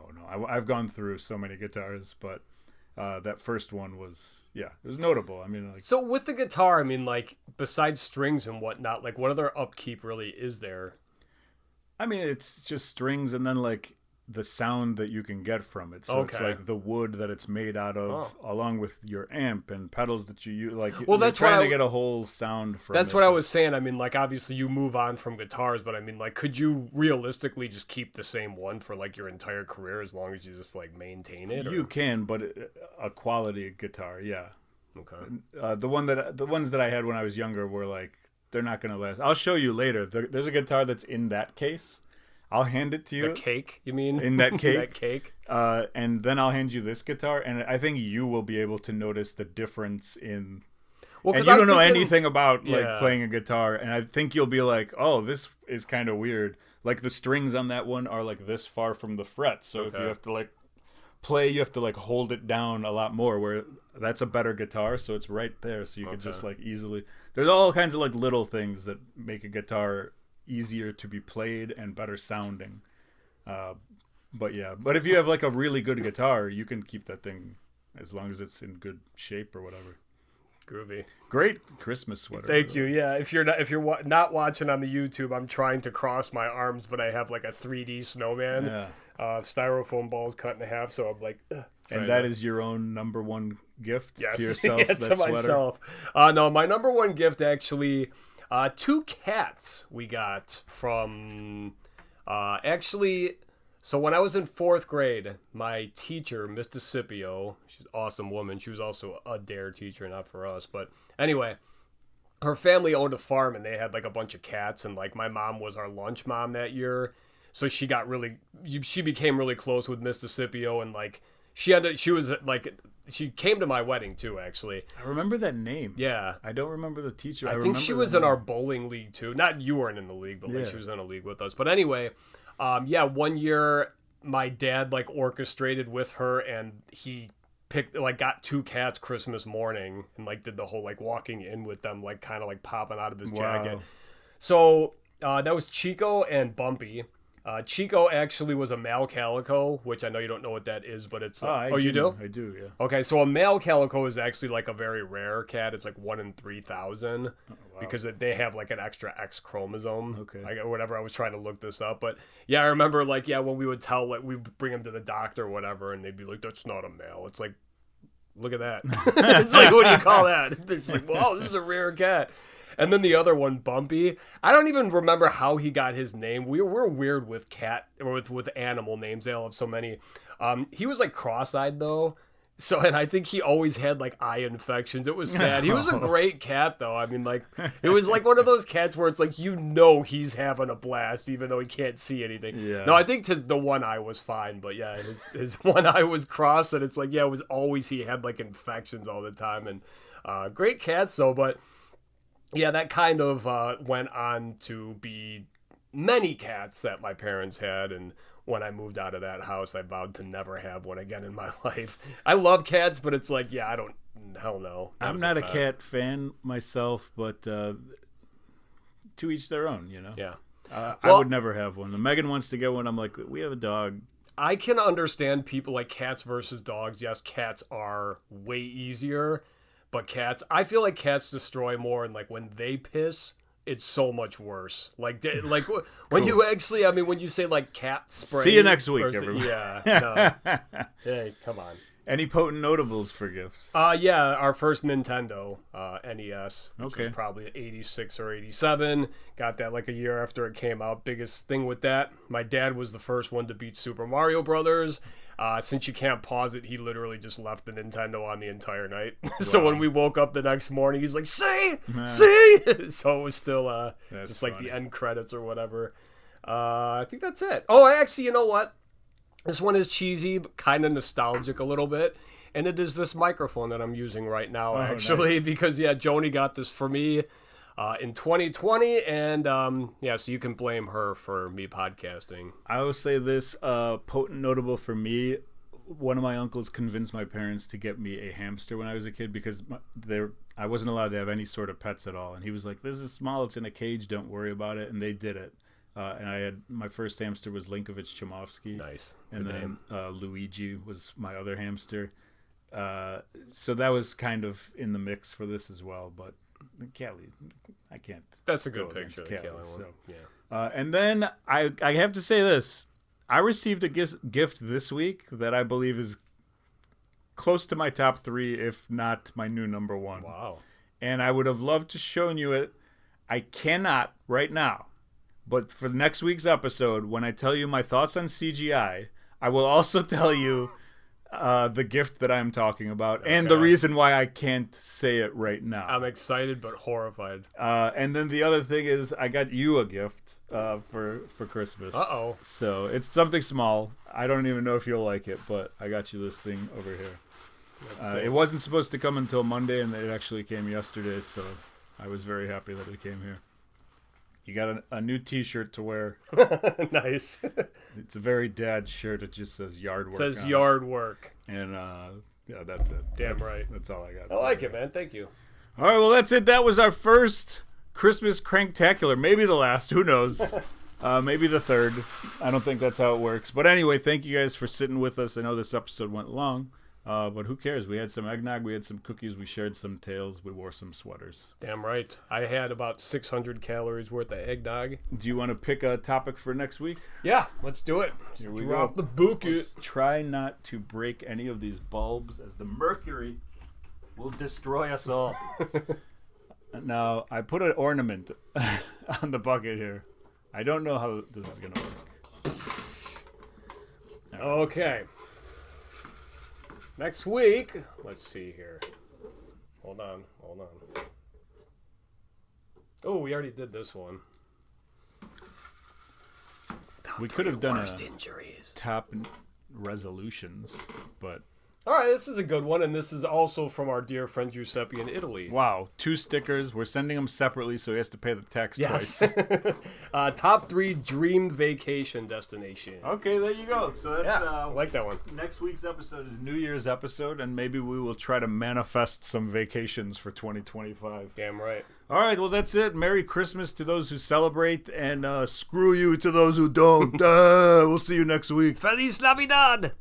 I've gone through so many guitars, but that first one was, it was notable. I mean, like, so with the guitar, I mean, like, besides strings and whatnot, like, what other upkeep really is there? I mean, it's just strings and then like the sound that you can get from it. So it's like the wood that it's made out of, along with your amp and pedals that you use. Like, well, that's trying to get a whole sound from That's what I was saying. I mean, like, obviously you move on from guitars, but I mean, like, could you realistically just keep the same one for like your entire career as long as you just like maintain it? You can, but a quality guitar, yeah. Okay. The ones that I had when I was younger were like, they're not going to last. I'll show you later. There's a guitar that's in that case. I'll hand it to you. The cake, you mean? In that cake. That cake. And then I'll hand you this guitar, and I think you will be able to notice the difference in... Well, and you don't know anything about like playing a guitar, and I think you'll be like, oh, this is kind of weird. Like the strings on that one are like this far from the frets, so if you have to like play, you have to like hold it down a lot more, where that's a better guitar, so it's right there, so you can just like easily... There's all kinds of like little things that make a guitar easier to be played and better sounding. But if you have like a really good guitar, you can keep that thing as long as it's in good shape or whatever. Groovy. Great Christmas sweater. Thank you. Yeah, if you're not watching on the YouTube, I'm trying to cross my arms, but I have like a 3D snowman. Yeah. Styrofoam balls cut in half, so I'm like. And that is your own number one gift to yourself. Yeah, to myself. No, my number one gift actually. 2 cats we got from, so when I was in 4th grade, my teacher, Mr. Scipio, she's an awesome woman. She was also a DARE teacher, not for us. But anyway, her family owned a farm and they had like a bunch of cats. And like my mom was our lunch mom that year. So she became really close with Mr. Scipio, and like she came to my wedding too, actually. I remember that name. Yeah. I don't remember the teacher. I think she was in our bowling league too. Not you weren't in the league, but like she was in a league with us. But anyway, one year my dad like orchestrated with her, and he got 2 cats Christmas morning and like did the whole like walking in with them, like kind of like popping out of his jacket. So that was Chico and Bumpy. Chico actually was a male calico, which I know you don't know what that is, but it's... you do? I do, yeah. Okay, so a male calico is actually like a very rare cat. It's like 1 in 3,000 because they have like an extra X chromosome. Okay. Or whatever. I was trying to look this up, but yeah, I remember like, when we would tell, like we'd bring him to the doctor or whatever, and they'd be like, that's not a male. It's like, look at that. It's like, what do you call that? It's like, wow, this is a rare cat. And then the other one, Bumpy, I don't even remember how he got his name. We're weird with cat or with animal names. They all have so many. He was like cross-eyed though. So, and I think he always had like eye infections. It was sad. He was a great cat though. I mean, like, it was like one of those cats where it's like, he's having a blast even though he can't see anything. Yeah. No, I think the one eye was fine, but yeah, his one eye was crossed, and it's like, it was always, he had like infections all the time. And great cats though, but yeah, that kind of went on to be many cats that my parents had, and when I moved out of that house, I vowed to never have one again in my life. I love cats, but it's like, hell no. I'm not a cat fan myself, but to each their own, you know? Yeah. I would never have one. Megan wants to get one. I'm like, we have a dog. I can understand people like cats versus dogs. Yes, cats are way easier. But cats, I feel like cats destroy more, and like when they piss, it's so much worse. Like when you actually, I mean, when you say like cat spray. See you next week, everyone. Yeah. No. Hey, come on. Any potent notables for gifts? Yeah, our first Nintendo NES, which Okay. was probably 86 or 87. Got that like a year after it came out. Biggest thing with that, my dad was the first one to beat Super Mario Brothers. Since you can't pause it, he literally just left the Nintendo on the entire night. So when we woke up the next morning, he's like, see? So it was still just like the end credits or whatever. I think that's it. Oh, actually, you know what? This one is cheesy, but kind of nostalgic a little bit. And it is this microphone that I'm using right now, actually. Nice. Because, Joni got this for me in 2020. And, so you can blame her for me podcasting. I will say this, potent notable for me, one of my uncles convinced my parents to get me a hamster when I was a kid because I wasn't allowed to have any sort of pets at all. And he was like, this is small, it's in a cage, don't worry about it. And they did it. And I had my first hamster was Linkovich Chomovsky. Nice. And then Luigi was my other hamster. So that was kind of in the mix for this as well. But Kelly, I can't. That's a good picture. Kelly, so. Yeah. And then I have to say this. I received a gift this week that I believe is close to my top 3, if not my new number 1. Wow. And I would have loved to shown you it. I cannot right now. But for next week's episode, when I tell you my thoughts on CGI, I will also tell you the gift that I'm talking about and the reason why I can't say it right now. I'm excited but horrified. And then the other thing is I got you a gift for Christmas. Uh-oh. So it's something small. I don't even know if you'll like it, but I got you this thing over here. It wasn't supposed to come until Monday, and it actually came yesterday, so I was very happy that it came here. You got a new T-shirt to wear. Nice. It's a very dad shirt. It just says yard work. It says yard work. And that's it. Damn right. That's all I got. I like it, man. Thank you. All right, well, that's it. That was our first Christmas Cranktacular. Maybe the last. Who knows? Maybe the third. I don't think that's how it works. But anyway, thank you guys for sitting with us. I know this episode went long. But who cares? We had some eggnog, we had some cookies, we shared some tales, we wore some sweaters. Damn right. I had about 600 calories worth of eggnog. Do you want to pick a topic for next week? Yeah, let's do it. Here we Drop go. the bucket. Let's try not to break any of these bulbs, as the mercury will destroy us all. Now, I put an ornament on the bucket here. I don't know how this is going to work. Right. Okay. Next week, let's see here. Hold on. Oh, we already did this one. We could have done injuries. Top resolutions, but... All right, this is a good one, and this is also from our dear friend Giuseppe in Italy. Wow, 2 stickers. We're sending them separately, so he has to pay the tax twice. Top 3 dream vacation destination. Okay, there you go. So that's I like that one. Next week's episode is New Year's episode, and maybe we will try to manifest some vacations for 2025. Damn right. All right, well, that's it. Merry Christmas to those who celebrate, and screw you to those who don't. We'll see you next week. Feliz Navidad!